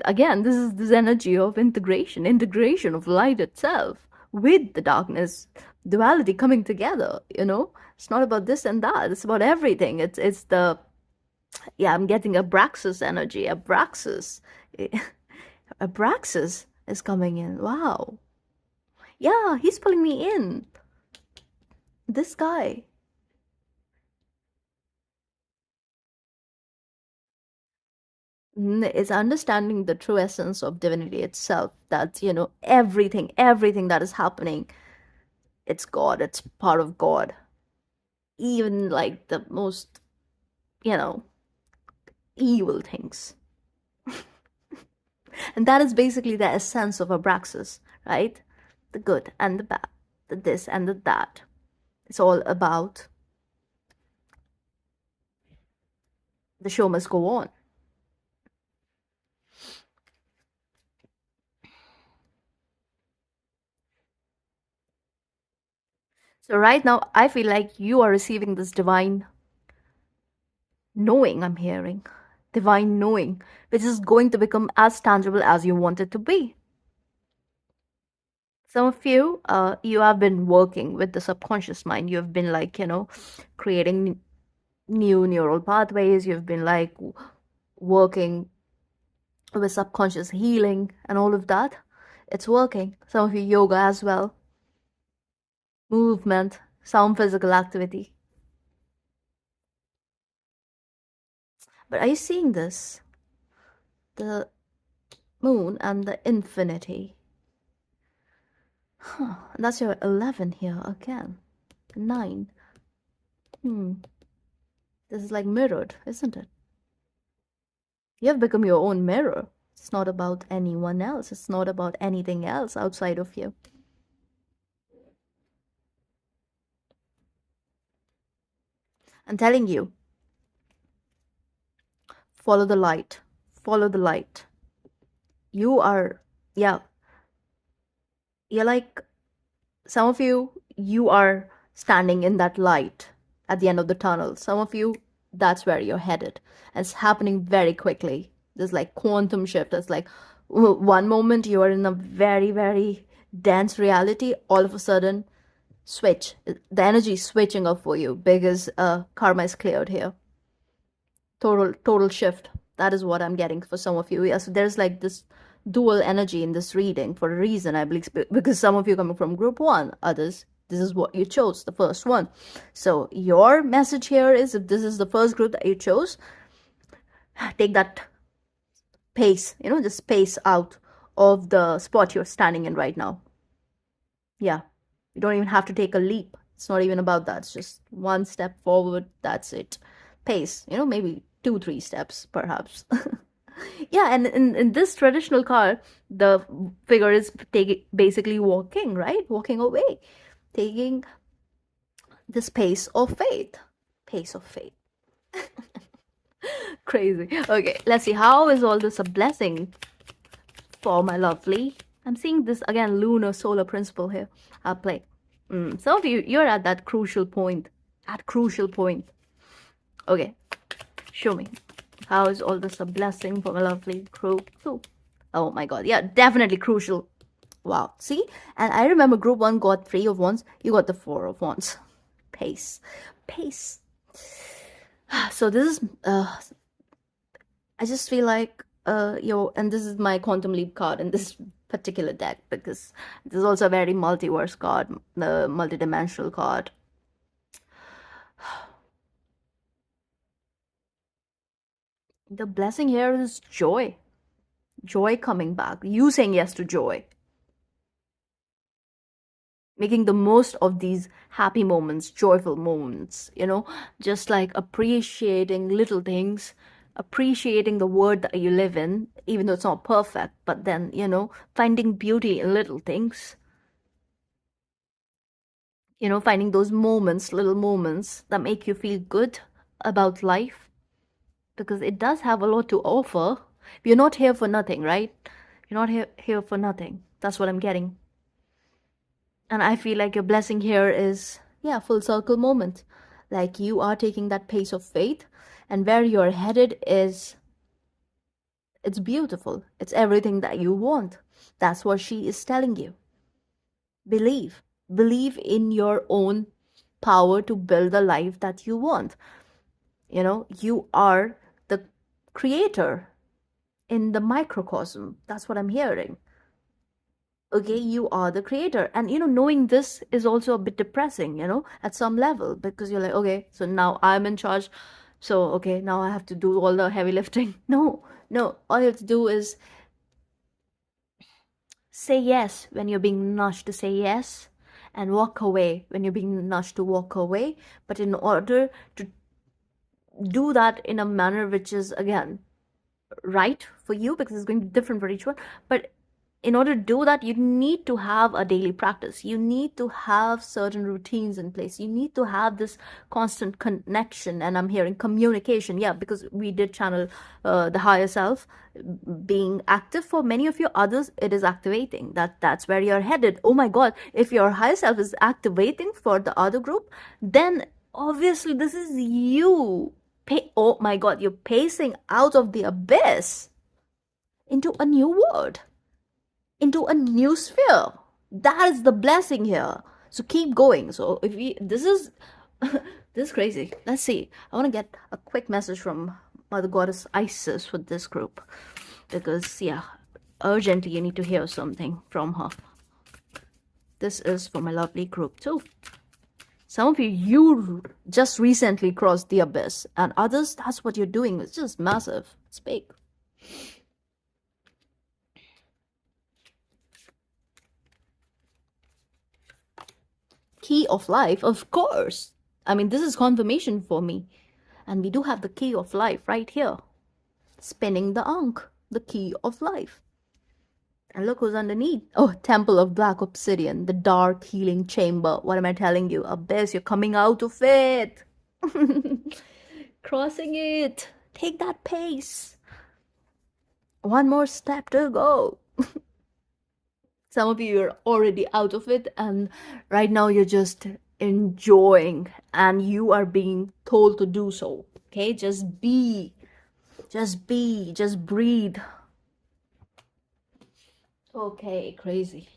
S1: again, this is this energy of integration of light itself with the darkness, duality coming together. It's not about this and that, it's about everything. It's the, yeah, I'm getting Abraxas energy. Abraxas is coming in. Wow. Yeah, he's pulling me in. This guy. Is understanding the true essence of divinity itself. That, everything that is happening, it's God, it's part of God. Even like the most, evil things. And that is basically the essence of Abraxas, right? The good and the bad, the this and the that. It's all about the show must go on. So right now, I feel like you are receiving this divine knowing, I'm hearing. Divine knowing, which is going to become as tangible as you want it to be. Some of you, you have been working with the subconscious mind. You have been like, creating new neural pathways. You've been like working with subconscious healing and all of that. It's working. Some of you yoga as well. Movement, some physical activity. But are you seeing this? The moon and the infinity. Huh, that's your 11 here again. 9. This is like mirrored, isn't it? You have become your own mirror. It's not about anyone else. It's not about anything else outside of you. I'm telling you, follow the light. Follow the light. You are, yeah, you're like, some of you, you are standing in that light at the end of the tunnel. Some of you, that's where you're headed. And it's happening very quickly. There's like quantum shift. It's like one moment you are in a very, very dense reality. All of a sudden, switch. The energy is switching up for you because karma is cleared here. Total shift. That is what I'm getting for some of you. Yeah, so there's like this dual energy in this reading for a reason, I believe, because some of you coming from group 1, others, this is what you chose, the first one. So your message here is, if this is the first group that you chose, take that pace, just pace out of the spot you're standing in right now. Yeah, you don't even have to take a leap. It's not even about that. It's just one step forward. That's it. Pace, maybe 2-3 steps perhaps. Yeah, and in this traditional card, the figure is basically walking, right? Walking away, taking this pace of faith. Pace of faith. Crazy. Okay, let's see. How is all this a blessing for my lovely? I'm seeing this again, lunar solar principle here. I'll play. Some of you, you're at that crucial point. At crucial point. Okay, show me. How is all this a blessing for my lovely group 2? Oh my god, yeah, definitely crucial. Wow, see? And I remember group 1 got 3 of wands. You got the 4 of wands. Pace. Pace. So this is, I just feel like, and this is my quantum leap card in this particular deck, because this is also a very multiverse card, the multidimensional card. The blessing here is joy. Joy coming back. You saying yes to joy. Making the most of these happy moments, joyful moments, just like appreciating little things, appreciating the world that you live in, even though it's not perfect, but then, finding beauty in little things. Finding those moments, little moments that make you feel good about life. Because it does have a lot to offer. You're not here for nothing, right? You're not here for nothing. That's what I'm getting. And I feel like your blessing here is, yeah, full circle moment. Like you are taking that pace of faith, and where you're headed is, it's beautiful. It's everything that you want. That's what she is telling you. Believe. Believe in your own power to build the life that you want. You are the creator in the microcosm. That's what I'm hearing. Okay, you are the creator. And knowing this is also a bit depressing, at some level, because you're like, okay, so now I'm in charge. So okay, now I have to do all the heavy lifting. No, all you have to do is say yes when you're being nudged to say yes, and walk away when you're being nudged to walk away. But in order to do that in a manner which is, again, right for you, because it's going to be different for each one, but in order to do that, you need to have a daily practice. You need to have certain routines in place. You need to have this constant connection, and I'm hearing communication. Yeah, because we did channel the higher self being active. For many of you others, it is activating. That's where you're headed. Oh my god, if your higher self is activating for the other group, then obviously this is you. Oh my god, you're pacing out of the abyss into a new world, into a new sphere. That is the blessing here. So keep going. So if you, this is this is crazy. Let's see. I want to get a quick message from Mother Goddess Isis for this group, because yeah, urgently you need to hear something from her. This is for my lovely group too. Some of you just recently crossed the abyss, and others, that's what you're doing. It's just massive. It's big. Key of life, of course. I mean, this is confirmation for me. And we do have the key of life right here. Spinning the Ankh, the key of life. And look who's underneath. Oh, Temple of Black Obsidian, the dark healing chamber. What am I telling you? Abyss, you're coming out of it. Crossing it. Take that pace. One more step to go. Some of you are already out of it, and right now you're just enjoying, and you are being told to do so. Okay, just be, just breathe. Okay, crazy.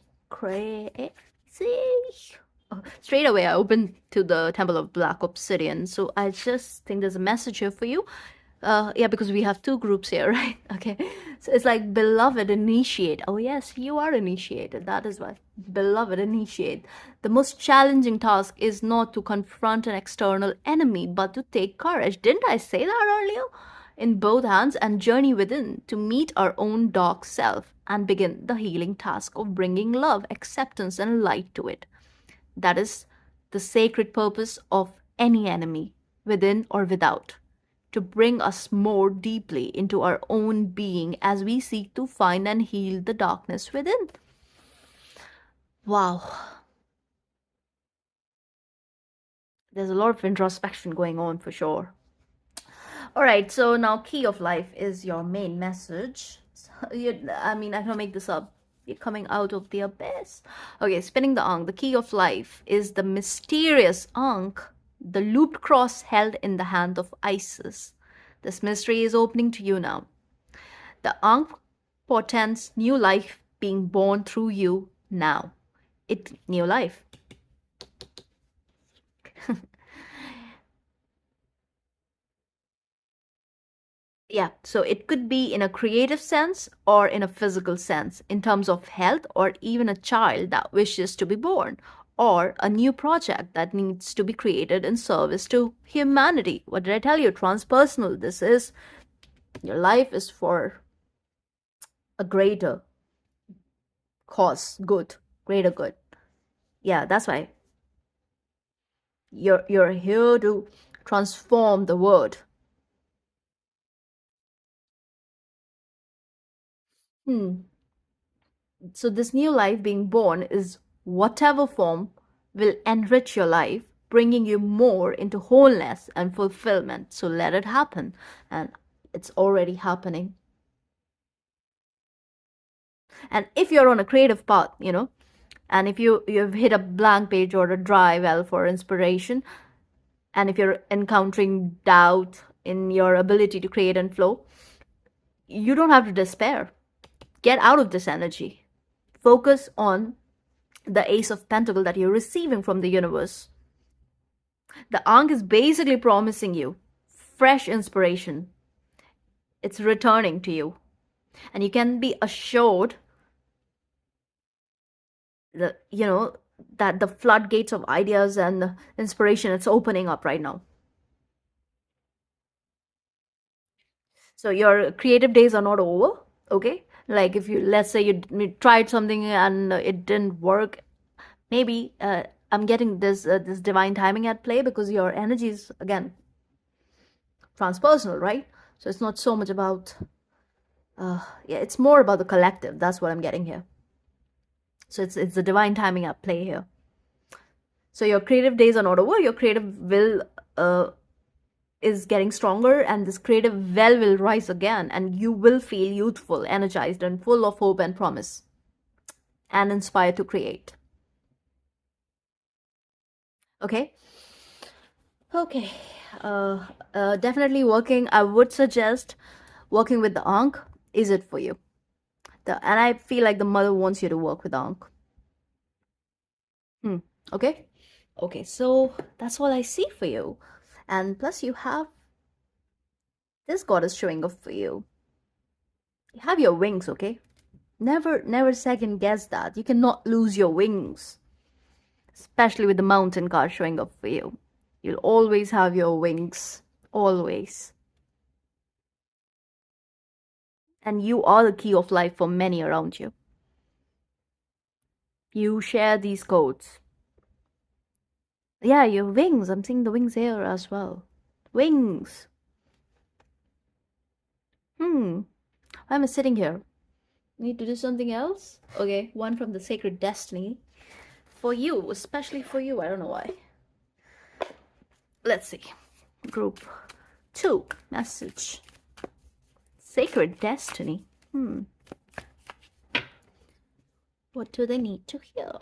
S1: Straight away, I opened to the Temple of Black Obsidian. So I just think there's a message here for you. Yeah, because we have two groups here, right? Okay. So it's like beloved initiate. Oh, yes, you are initiated. That is why. Beloved initiate. The most challenging task is not to confront an external enemy, but to take courage. Didn't I say that earlier? In both hands and journey within to meet our own dark self and begin the healing task of bringing love, acceptance, and light to it. That is the sacred purpose of any enemy, within or without, to bring us more deeply into our own being as we seek to find and heal the darkness within. Wow. There's a lot of introspection going on for sure. All right, so now key of life is your main message. I mean, I can make this up. You're coming out of the abyss. Okay, spinning the Ankh. The key of life is the mysterious Ankh, the looped cross held in the hand of Isis. This mystery is opening to you now. The Ankh portends new life being born through you now. New life. Yeah, so it could be in a creative sense or in a physical sense, in terms of health, or even a child that wishes to be born, or a new project that needs to be created in service to humanity. What did I tell you? Transpersonal. This is your life is for a greater cause, good, greater good. Yeah, that's why you're here to transform the world. So this new life being born is whatever form will enrich your life, bringing you more into wholeness and fulfillment. So let it happen, and it's already happening. And if you're on a creative path, and if you've hit a blank page or a dry well for inspiration, and if you're encountering doubt in your ability to create and flow, you don't have to despair. Get out of this energy. Focus on the Ace of Pentacle that you're receiving from the universe. The Ankh is basically promising you fresh inspiration. It's returning to you. And you can be assured that, that the floodgates of ideas and inspiration, it's opening up right now. So your creative days are not over, okay? Like if let's say you tried something and it didn't work, maybe I'm getting this divine timing at play, because your energy is, again, transpersonal, right? So it's not so much about, yeah, it's more about the collective. That's what I'm getting here. So it's the divine timing at play here. So your creative days are not over. Your creative will is getting stronger, and this creative well will rise again, and you will feel youthful, energized, and full of hope and promise, and inspired to create. Okay. Definitely working. I would suggest working with the Ankh. Is it for you? And I feel like the mother wants you to work with the Ankh. Okay. Okay, so that's all I see for you. And plus you have this goddess showing up for you. You have your wings, okay? Never second guess that. You cannot lose your wings. especially with the mountain car showing up for you. You'll always have your wings, always. And you are the key of life for many around you. You share these codes. Yeah, your wings. I'm seeing the wings here as well. Wings. Why am I sitting here? Need to do something else? Okay, one from the sacred destiny. For you, especially for you. I don't know why. Let's see. Group 2. Message. Sacred destiny. What do they need to hear?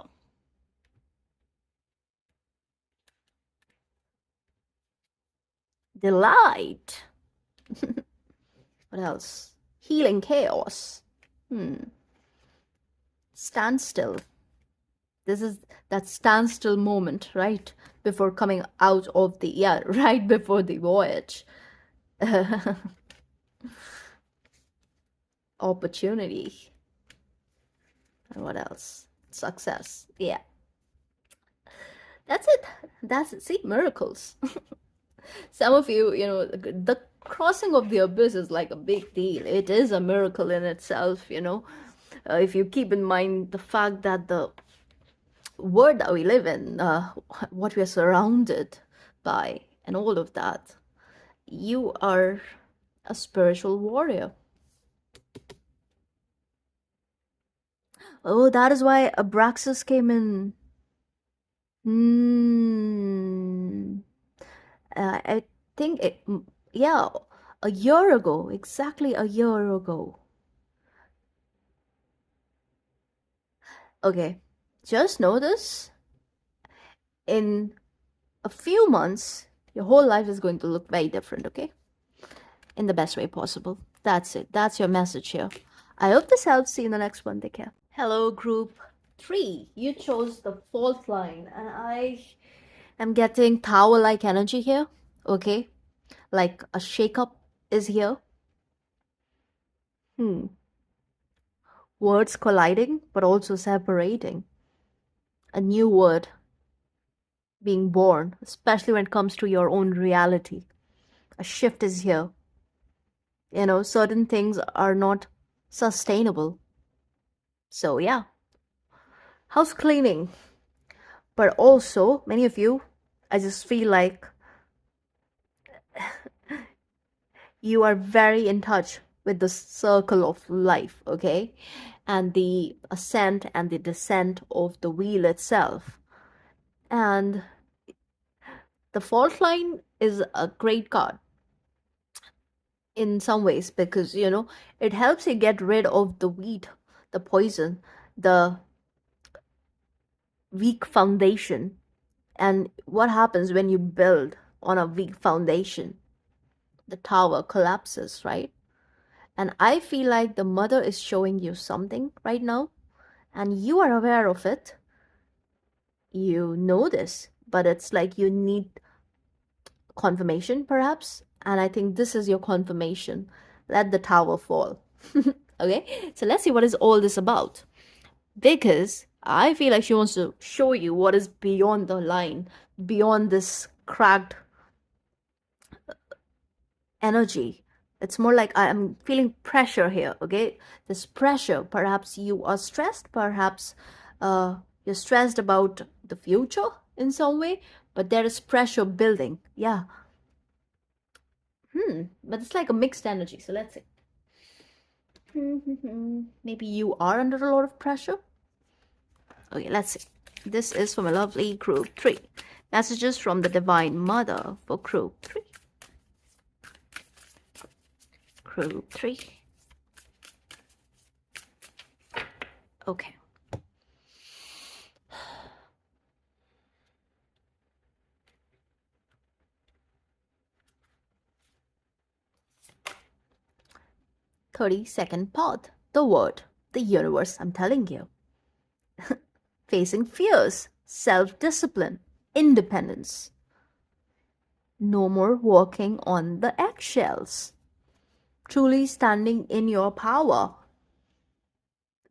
S1: Delight. What else? Healing chaos. Standstill. This is that standstill moment, right? Before coming out of the, yeah, right before the voyage. Opportunity. And what else? Success. Yeah. That's it. That's it. See, miracles. Some of you, the crossing of the abyss is like a big deal. It is a miracle in itself. If you keep in mind the fact that the world that we live in, what we are surrounded by, and all of that, you are a spiritual warrior. Oh, that is why Abraxas came in. I think yeah, a year ago, exactly a year ago. Okay, just know this. In a few months, your whole life is going to look very different, okay? In the best way possible. That's it. That's your message here. I hope this helps. See you in the next one. Take care. Hello, group 3. You chose the fault line, and I am getting tower-like energy here, okay? Like a shake-up is here. Words colliding, but also separating. A new word being born, especially when it comes to your own reality. A shift is here. Certain things are not sustainable. So, yeah. House cleaning. But also, many of you, I just feel like you are very in touch with the circle of life, okay? And the ascent and the descent of the wheel itself. And the fault line is a great card in some ways because, it helps you get rid of the weed, the poison, the weak foundation. And what happens when you build on a weak foundation? The tower collapses, right? And I feel like the mother is showing you something right now, and you are aware of it. You know this, but it's like you need confirmation, perhaps. And I think this is your confirmation. Let the tower fall. Okay, so let's see what is all this about. Because I feel like she wants to show you what is beyond the line, beyond this cracked energy. It's more like I am feeling pressure here, okay? This pressure, perhaps you are stressed, perhaps you're stressed about the future in some way, but there is pressure building. Yeah. But it's like a mixed energy, so let's see. Maybe you are under a lot of pressure. Okay, let's see. This is from a lovely group 3. Messages from the Divine Mother for group 3. Group 3. Okay. "30-second path. The word. The universe, I'm telling you. Facing fears. Self-discipline. Independence. No more walking on the eggshells. Truly standing in your power.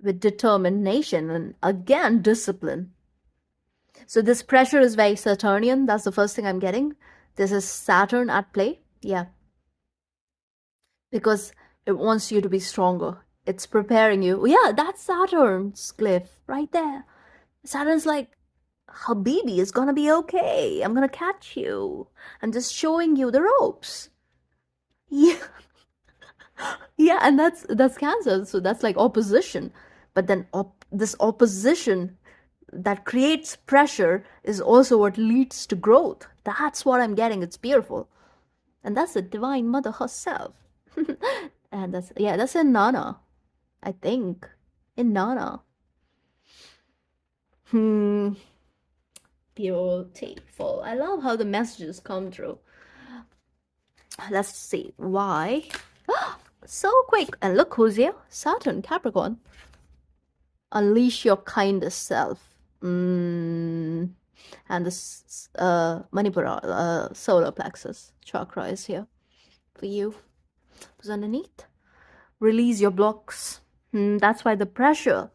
S1: With determination and again discipline. So this pressure is very Saturnian. That's the first thing I'm getting. This is Saturn at play. Yeah, because it wants you to be stronger. It's preparing you. Yeah, that's Saturn's glyph right there. Saturn's like, Habibi, it's gonna be okay. I'm gonna catch you. I'm just showing you the ropes. Yeah, yeah, and that's Cancer. So that's like opposition. But then this opposition that creates pressure is also what leads to growth. That's what I'm getting. It's beautiful. And that's the Divine Mother herself. And that's in Nana, I think. In Nana. Hmm. Beautiful. I love how the messages come through. Let's see why. So quick. And look who's here. Saturn, Capricorn. Unleash your kindest self. And this Manipura, solar plexus chakra is here for you. Who's underneath? Release your blocks. That's why the pressure.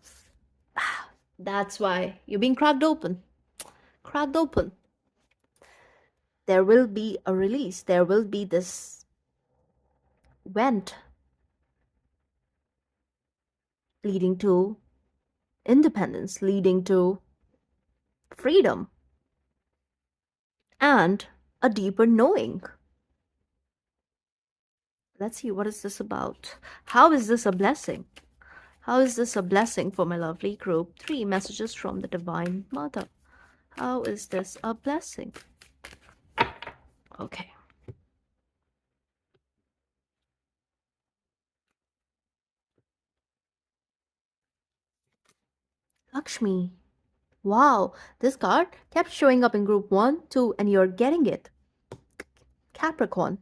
S1: That's why you're being cracked open. Cracked open. There will be a release. There will be this vent leading to independence, leading to freedom, and a deeper knowing. Let's see, what is this about? How is this a blessing? How is this a blessing for my lovely group? 3 messages from the Divine Mother. How is this a blessing? Okay. Lakshmi. Wow, this card kept showing up in group 1, 2, and you're getting it. Capricorn.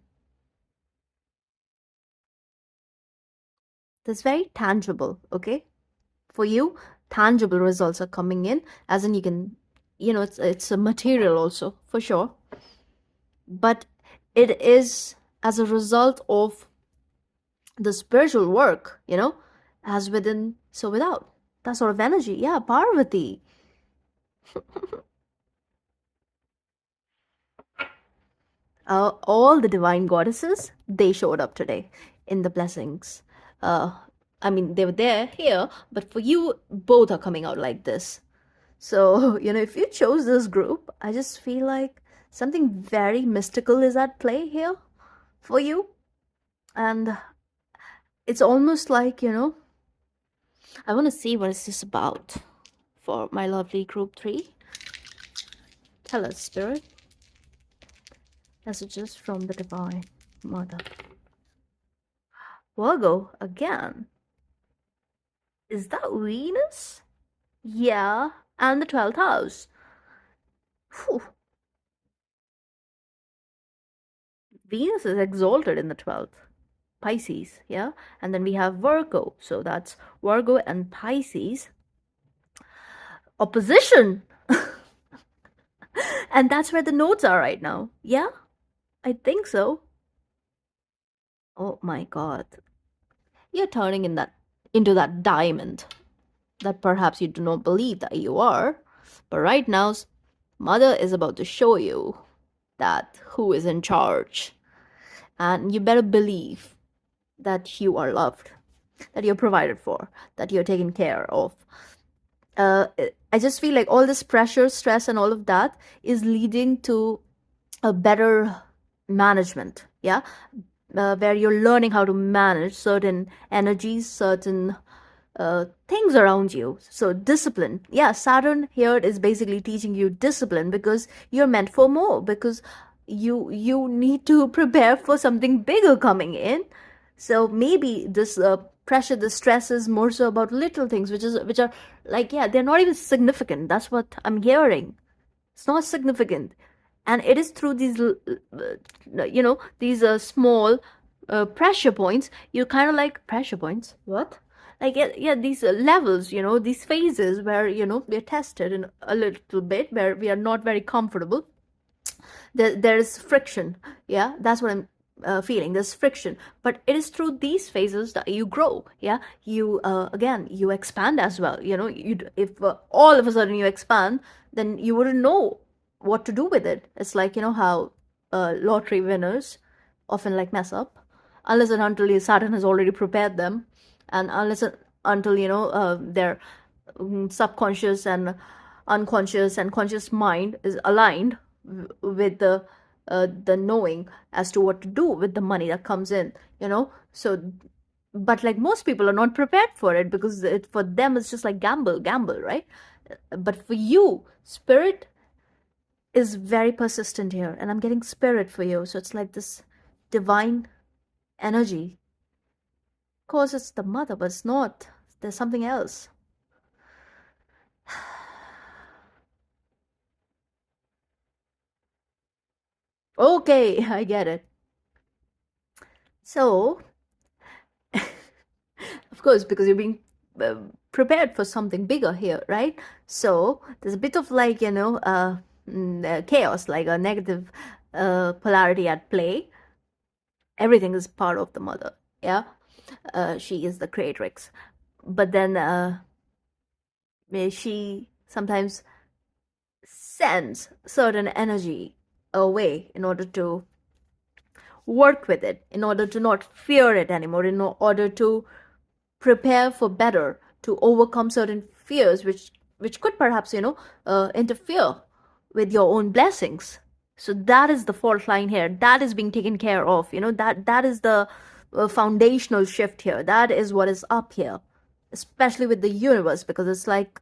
S1: That's very tangible, okay? For you, tangible results are coming in, as in you can, it's a material also, for sure. But it is as a result of the spiritual work, as within, so without. That sort of energy. Yeah, Parvati. All the divine goddesses, they showed up today in the blessings. I mean, they were there here, but for you, both are coming out like this. So, if you chose this group, I just feel like something very mystical is at play here for you. And it's almost like, I want to see what is this about for my lovely group 3. Tell us, Spirit. Messages from the Divine Mother. Virgo again. Is that Venus? Yeah, and the 12th house. Whew. Venus is exalted in the 12th. Pisces, yeah? And then we have Virgo. So that's Virgo and Pisces. Opposition. And that's where the nodes are right now. Yeah? I think so. Oh my god. You're turning into that diamond that perhaps you do not believe that you are. But right now, Mother is about to show you that who is in charge. And you better believe that you are loved, that you're provided for, that you're taken care of. I just feel like all this pressure, stress, and all of that is leading to a better management, yeah? Where you're learning how to manage certain energies, certain things around you. So discipline. Yeah, Saturn here is basically teaching you discipline because you're meant for more, because you need to prepare for something bigger coming in. So maybe this pressure, the stress is more so about little things, which are like, yeah, they're not even significant. That's what I'm hearing. It's not significant, and it is through these these small pressure points. You kind of like pressure points, what, like, yeah, these levels, these phases where we're tested in a little bit, where we are not very comfortable. There's friction. Yeah, that's what I'm feeling, this friction. But it is through these phases that you grow. Yeah, you again, you expand as well. If all of a sudden you expand, then you wouldn't know what to do with it. It's like, how lottery winners often like mess up, unless and until Saturn has already prepared them, and unless and until their subconscious and unconscious and conscious mind is aligned with the knowing as to what to do with the money that comes in. So, but like most people are not prepared for it, because for them it's just like gamble, right? But for you, spirit is very persistent here, and I'm getting spirit for you. So it's like this divine energy. Of course, it's the mother, but it's not. There's something else. Okay, I get it. So, of course, because you're being uh, prepared for something bigger here, right? So there's a bit of like, chaos, like a negative polarity at play. Everything is part of the mother. Yeah, she is the creatrix, but then she sometimes sends certain energy away in order to work with it, in order to not fear it anymore, in order to prepare for better, to overcome certain fears which could perhaps interfere with your own blessings. So that is the fault line here, that is being taken care of. That is the foundational shift here, that is what is up here, especially with the universe, because it's like,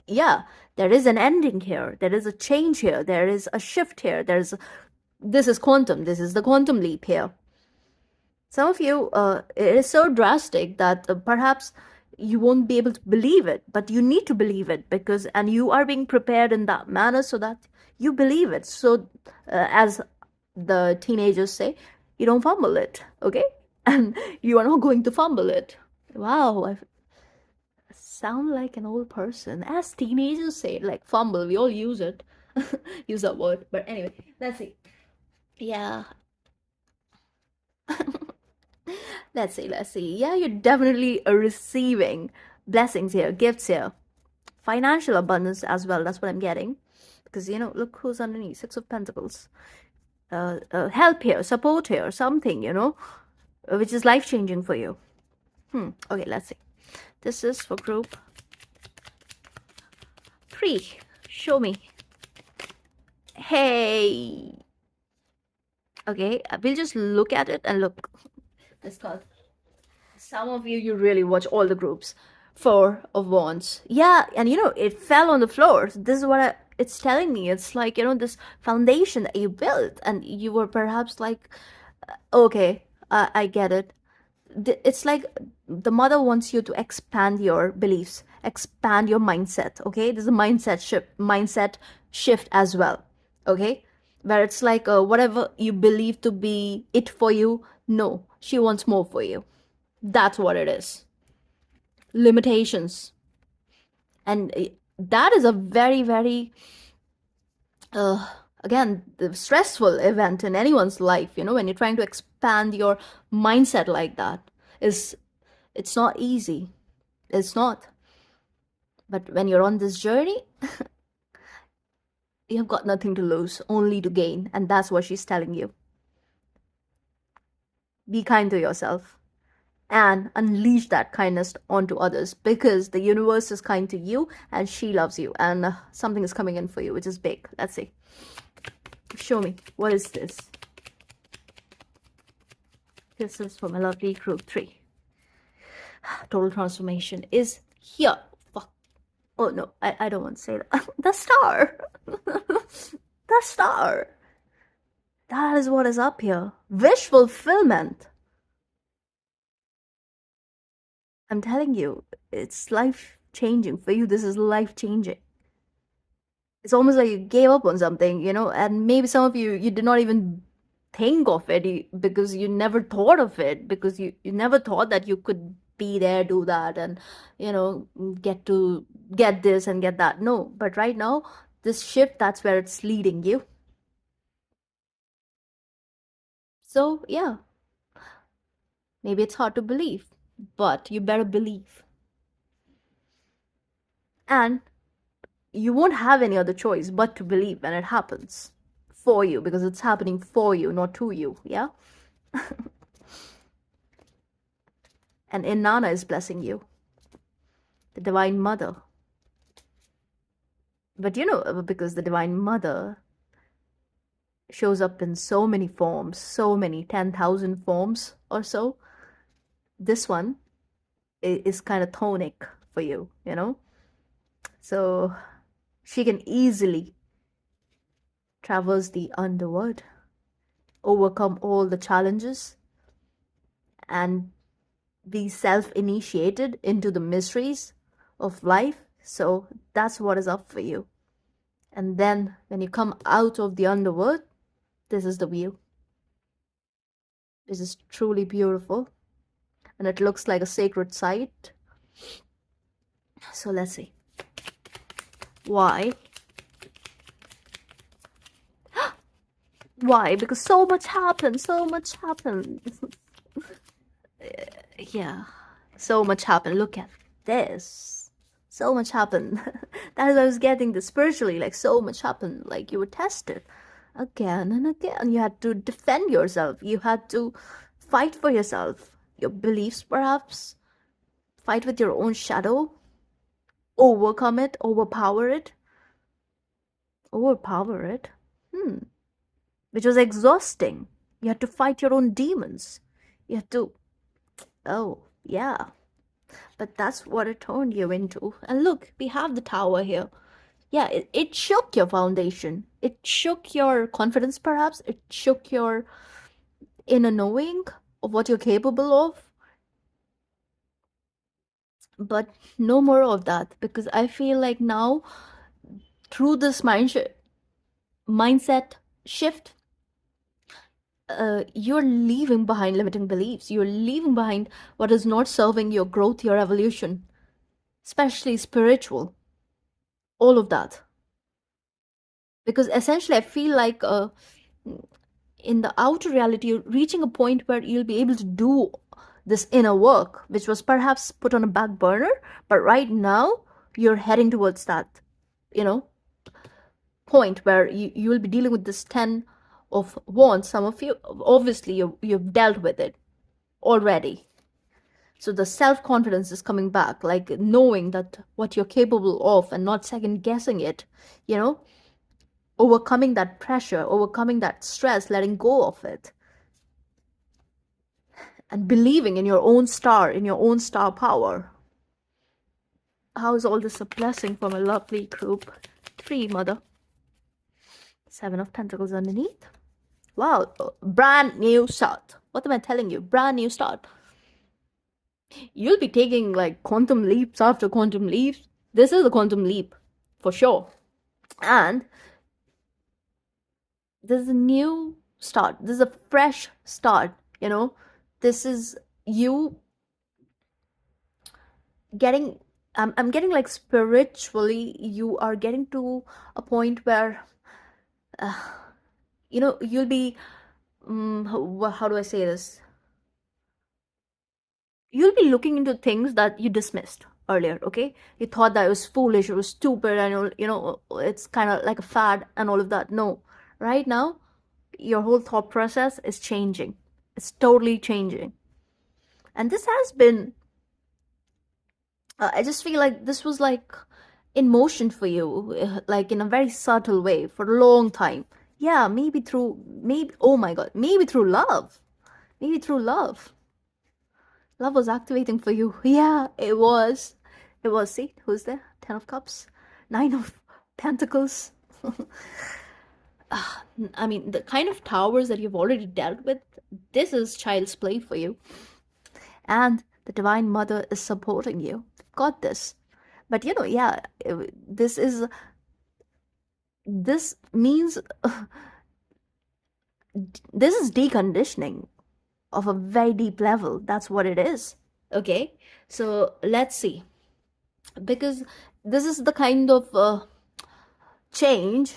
S1: yeah, there is an ending here, there is a change here, there is a shift here, this is quantum, this is the quantum leap here. Some of you, it is so drastic that perhaps you won't be able to believe it, but you need to believe it, and you are being prepared in that manner so that you believe it. So, as the teenagers say, you don't fumble it, okay? And you are not going to fumble it. Wow, I sound like an old person. As teenagers say, like fumble, we all use it, use that word. But anyway, let's see. Yeah, let's see. Yeah, you're definitely receiving blessings here, gifts here, financial abundance as well. That's what I'm getting. Because, look who's underneath. Six of Pentacles. Help here, support here, something, which is life changing for you. Okay, let's see. This is for group 3. Show me. Hey. Okay, we'll just look at it and look. This card. Some of you really watch all the groups. 4 of Wands. Yeah, and it fell on the floor. This is what it's telling me. It's like, this foundation that you built, and you were perhaps like, okay, I get it. It's like the mother wants you to expand your beliefs, expand your mindset. Okay, there's a mindset shift as well. Okay, where it's like, whatever you believe to be it for you, no, she wants more for you. That's what it is. Limitations. And that is a very, very, again, the stressful event in anyone's life, when you're trying to expand your mindset like that. It's not easy. It's not. But when you're on this journey, you've got nothing to lose, only to gain. And that's what she's telling you. Be kind to yourself and unleash that kindness onto others, because the universe is kind to you and she loves you, and something is coming in for you, which is big. Let's see. Show me. What is this? This is for my lovely group 3. Total transformation is here. Fuck. Oh no, I don't want to say that. The star. The star. That is what is up here. Wish fulfillment. I'm telling you, it's life changing for you. This is life changing. It's almost like you gave up on something, and maybe some of you did not even think of it, because you never thought of it, because you never thought that you could be there, do that, and get this and get that. No, but right now, this shift, that's where it's leading you. So, yeah, maybe it's hard to believe, but you better believe. And you won't have any other choice but to believe when it happens for you, because it's happening for you, not to you. Yeah. And Inanna is blessing you, the Divine Mother. But because the Divine Mother shows up in so many forms, so many 10,000 forms or so, this one is kind of tonic for you. So she can easily traverse the underworld, overcome all the challenges, and be self initiated into the mysteries of life. So that's what is up for you. And then when you come out of the underworld, this is the view. This is truly beautiful. And it looks like a sacred site. So let's see. Why? Why? Because so much happened. So much happened. Yeah. So much happened. Look at this. So much happened. That's what I was getting this spiritually. Like, so much happened. Like, you were tested again and again. You had to defend yourself. You had to fight for yourself. Your beliefs, perhaps. Fight with your own shadow. Overcome it. Overpower it. Overpower it. Which was exhausting. You had to fight your own demons. You had to. Oh, yeah. But that's what it turned you into. And look, we have the tower here. Yeah, it shook your foundation. It shook your confidence, perhaps. It shook your inner knowing of what you're capable of. But no more of that, because I feel like now, through this mindset shift, you're leaving behind limiting beliefs. You're leaving behind what is not serving your growth, your evolution, especially spiritual. All of that. Because essentially, I feel like in the outer reality, you're reaching a point where you'll be able to do this inner work, which was perhaps put on a back burner. But right now, you're heading towards that, you know, point where you will be dealing with this 10 of wands. Some of you, obviously, you've dealt with it already. So the self-confidence is coming back, like knowing that what you're capable of and not second guessing it, you know, overcoming that pressure, overcoming that stress, letting go of it, and believing in your own star, in your own star power. How is all this a blessing from a lovely group? 3, Mother. 7 of Pentacles underneath. Wow, brand new start. What am I telling you? Brand new start. You'll be taking like quantum leaps after quantum leaps. This is a quantum leap, for sure. And this is a new start. This is a fresh start, This is you getting I'm getting like spiritually you are getting to a point where you'll be how do I say this? You'll be looking into things that you dismissed earlier, okay? You thought that it was foolish, it was stupid, and it's kind of like a fad and all of that. No, right now your whole thought process is changing. It's totally changing. And this has been I just feel like this was like in motion for you, like in a very subtle way for a long time. Yeah, maybe, oh my god, maybe through love. Maybe through love. Love was activating for you. Yeah, it was. It was. See, who's there? 10 of Cups, 9 of Pentacles. I mean, the kind of towers that you've already dealt with, this is child's play for you. And the Divine Mother is supporting you. Got this. But yeah, this means this is deconditioning of a very deep level. That's what it is. Okay, so let's see, because this is the kind of change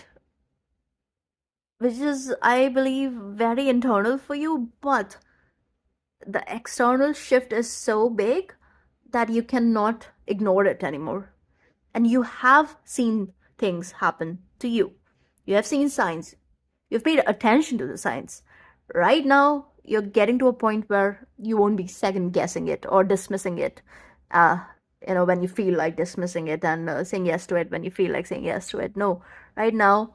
S1: which is, I believe, very internal for you, but the external shift is so big that you cannot ignore it anymore. And you have seen things happen to you. You have seen signs. You've paid attention to the signs. Right now, you're getting to a point where you won't be second guessing it or dismissing it. Uh, when you feel like dismissing it and saying yes to it when you feel like saying yes to it. No, right now,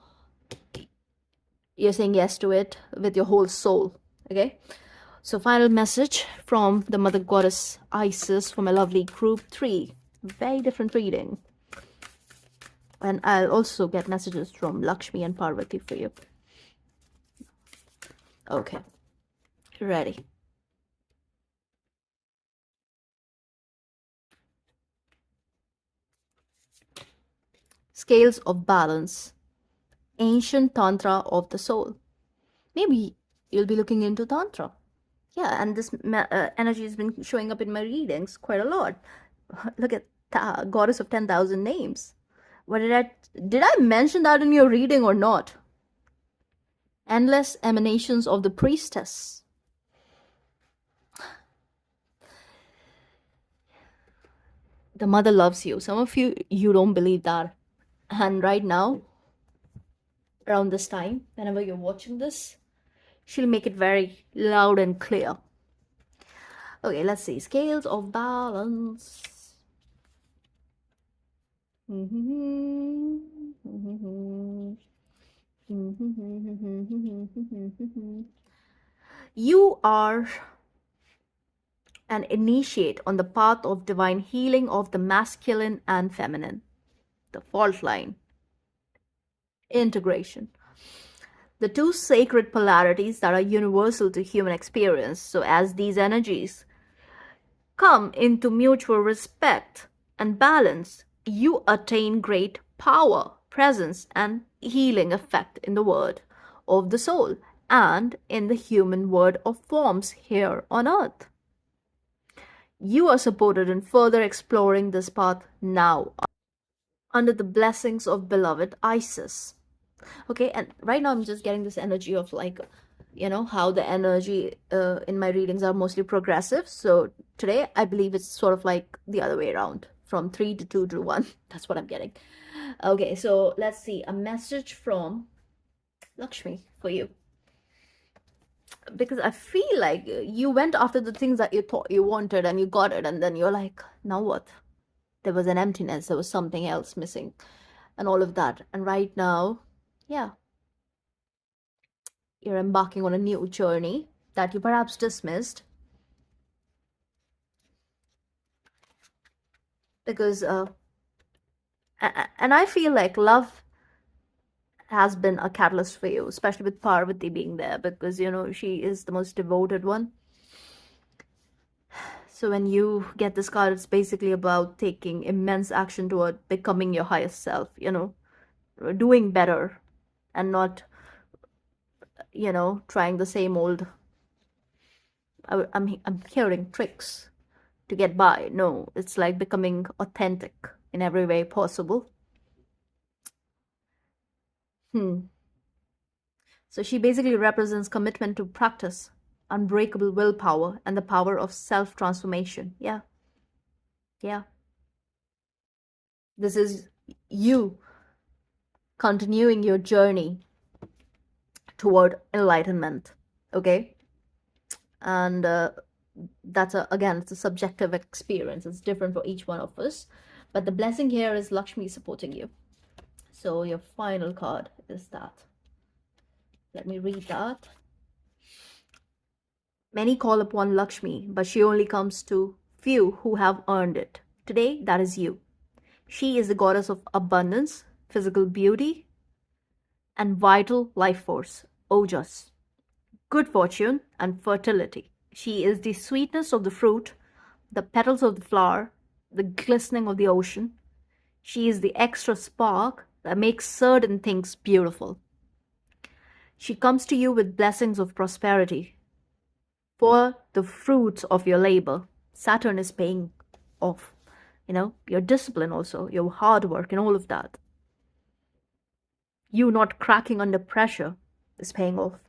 S1: you're saying yes to it with your whole soul. Okay? So, final message from the Mother Goddess Isis from a lovely group 3. Very different reading. And I'll also get messages from Lakshmi and Parvati for you. Okay, ready. Scales of balance. Ancient Tantra of the soul. Maybe you'll be looking into Tantra. Yeah, and this energy has been showing up in my readings quite a lot. Look at Goddess of 10,000 names. Did I mention that in your reading or not? Endless emanations of the priestess. The mother loves you. Some of you don't believe that. And right now, around this time, whenever you're watching this, she'll make it very loud and clear. Okay, let's see. Scales of balance. You are an initiate on the path of divine healing of the masculine and feminine, the fault line, integration, the two sacred polarities that are universal to human experience. So as these energies come into mutual respect and balance, you attain great power, presence, and healing effect in the world of the soul and in the human world of forms here on earth. You are supported in further exploring this path now under the blessings of beloved Isis. Okay, and right now I'm just getting this energy of like, how the energy in my readings are mostly progressive. So today I believe it's sort of like the other way around, from 3 to 2 to 1. That's what I'm getting. Okay, so let's see. A message from Lakshmi for you. Because I feel like you went after the things that you thought you wanted and you got it, and then you're like, now what? There was an emptiness, there was something else missing, and all of that. And right now, yeah, you're embarking on a new journey that you perhaps dismissed because and I feel like love has been a catalyst for you, especially with Parvati being there, because she is the most devoted one. So when you get this card, it's basically about taking immense action toward becoming your highest self, doing better and not trying the same old. I'm hearing tricks to get by. No, it's like becoming authentic in every way possible. So she basically represents commitment to practice, unbreakable willpower, and the power of self-transformation. Yeah. Yeah. This is you continuing your journey toward enlightenment. Okay. And again, it's a subjective experience. It's different for each one of us. But the blessing here is Lakshmi supporting you. So your final card is that. Let me read that. Many call upon Lakshmi, but she only comes to few who have earned it. Today, that is you. She is the goddess of abundance, physical beauty, and vital life force, ojas, good fortune, and fertility. She is the sweetness of the fruit, the petals of the flower, the glistening of the ocean. She is the extra spark that makes certain things beautiful. She comes to you with blessings of prosperity. For the fruits of your labor, Saturn is paying off. Your discipline also, your hard work and all of that. You not cracking under pressure. is paying off.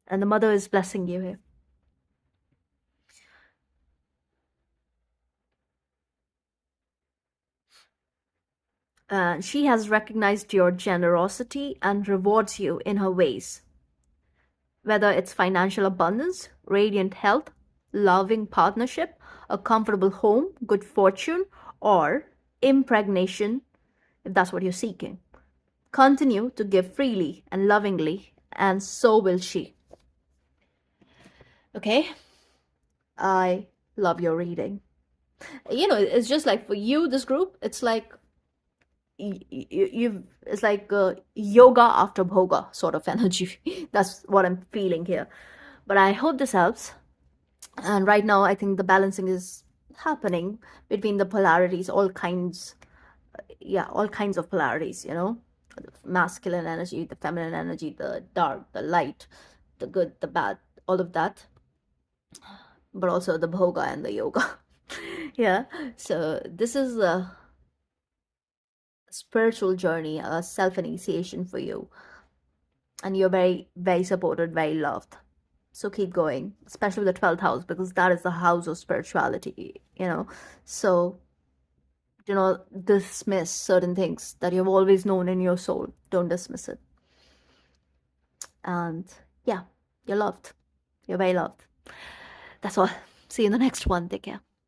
S1: And the mother is blessing you here. She has recognized your generosity and rewards you in her ways, whether it's financial abundance, radiant health, loving partnership, a comfortable home, good fortune, or impregnation, if that's what you're seeking. Continue to give freely and lovingly, and so will she. Okay? I love your reading. It's just like for you, this group, it's like it's like yoga after bhoga sort of energy. That's what I'm feeling here. But I hope this helps. And right now, I think the balancing is happening between the polarities, all kinds, yeah, all kinds of polarities, the masculine energy, the feminine energy, the dark, the light, the good, the bad, all of that, but also the bhoga and the yoga. Yeah. So this is a spiritual journey, a self initiation for you. And you're very, very supported, very loved. So keep going, especially with the 12th house, because that is the house of spirituality. So do not dismiss certain things that you've always known in your soul. Don't dismiss it. And yeah, you're loved. You're very loved. That's all. See you in the next one. Take care.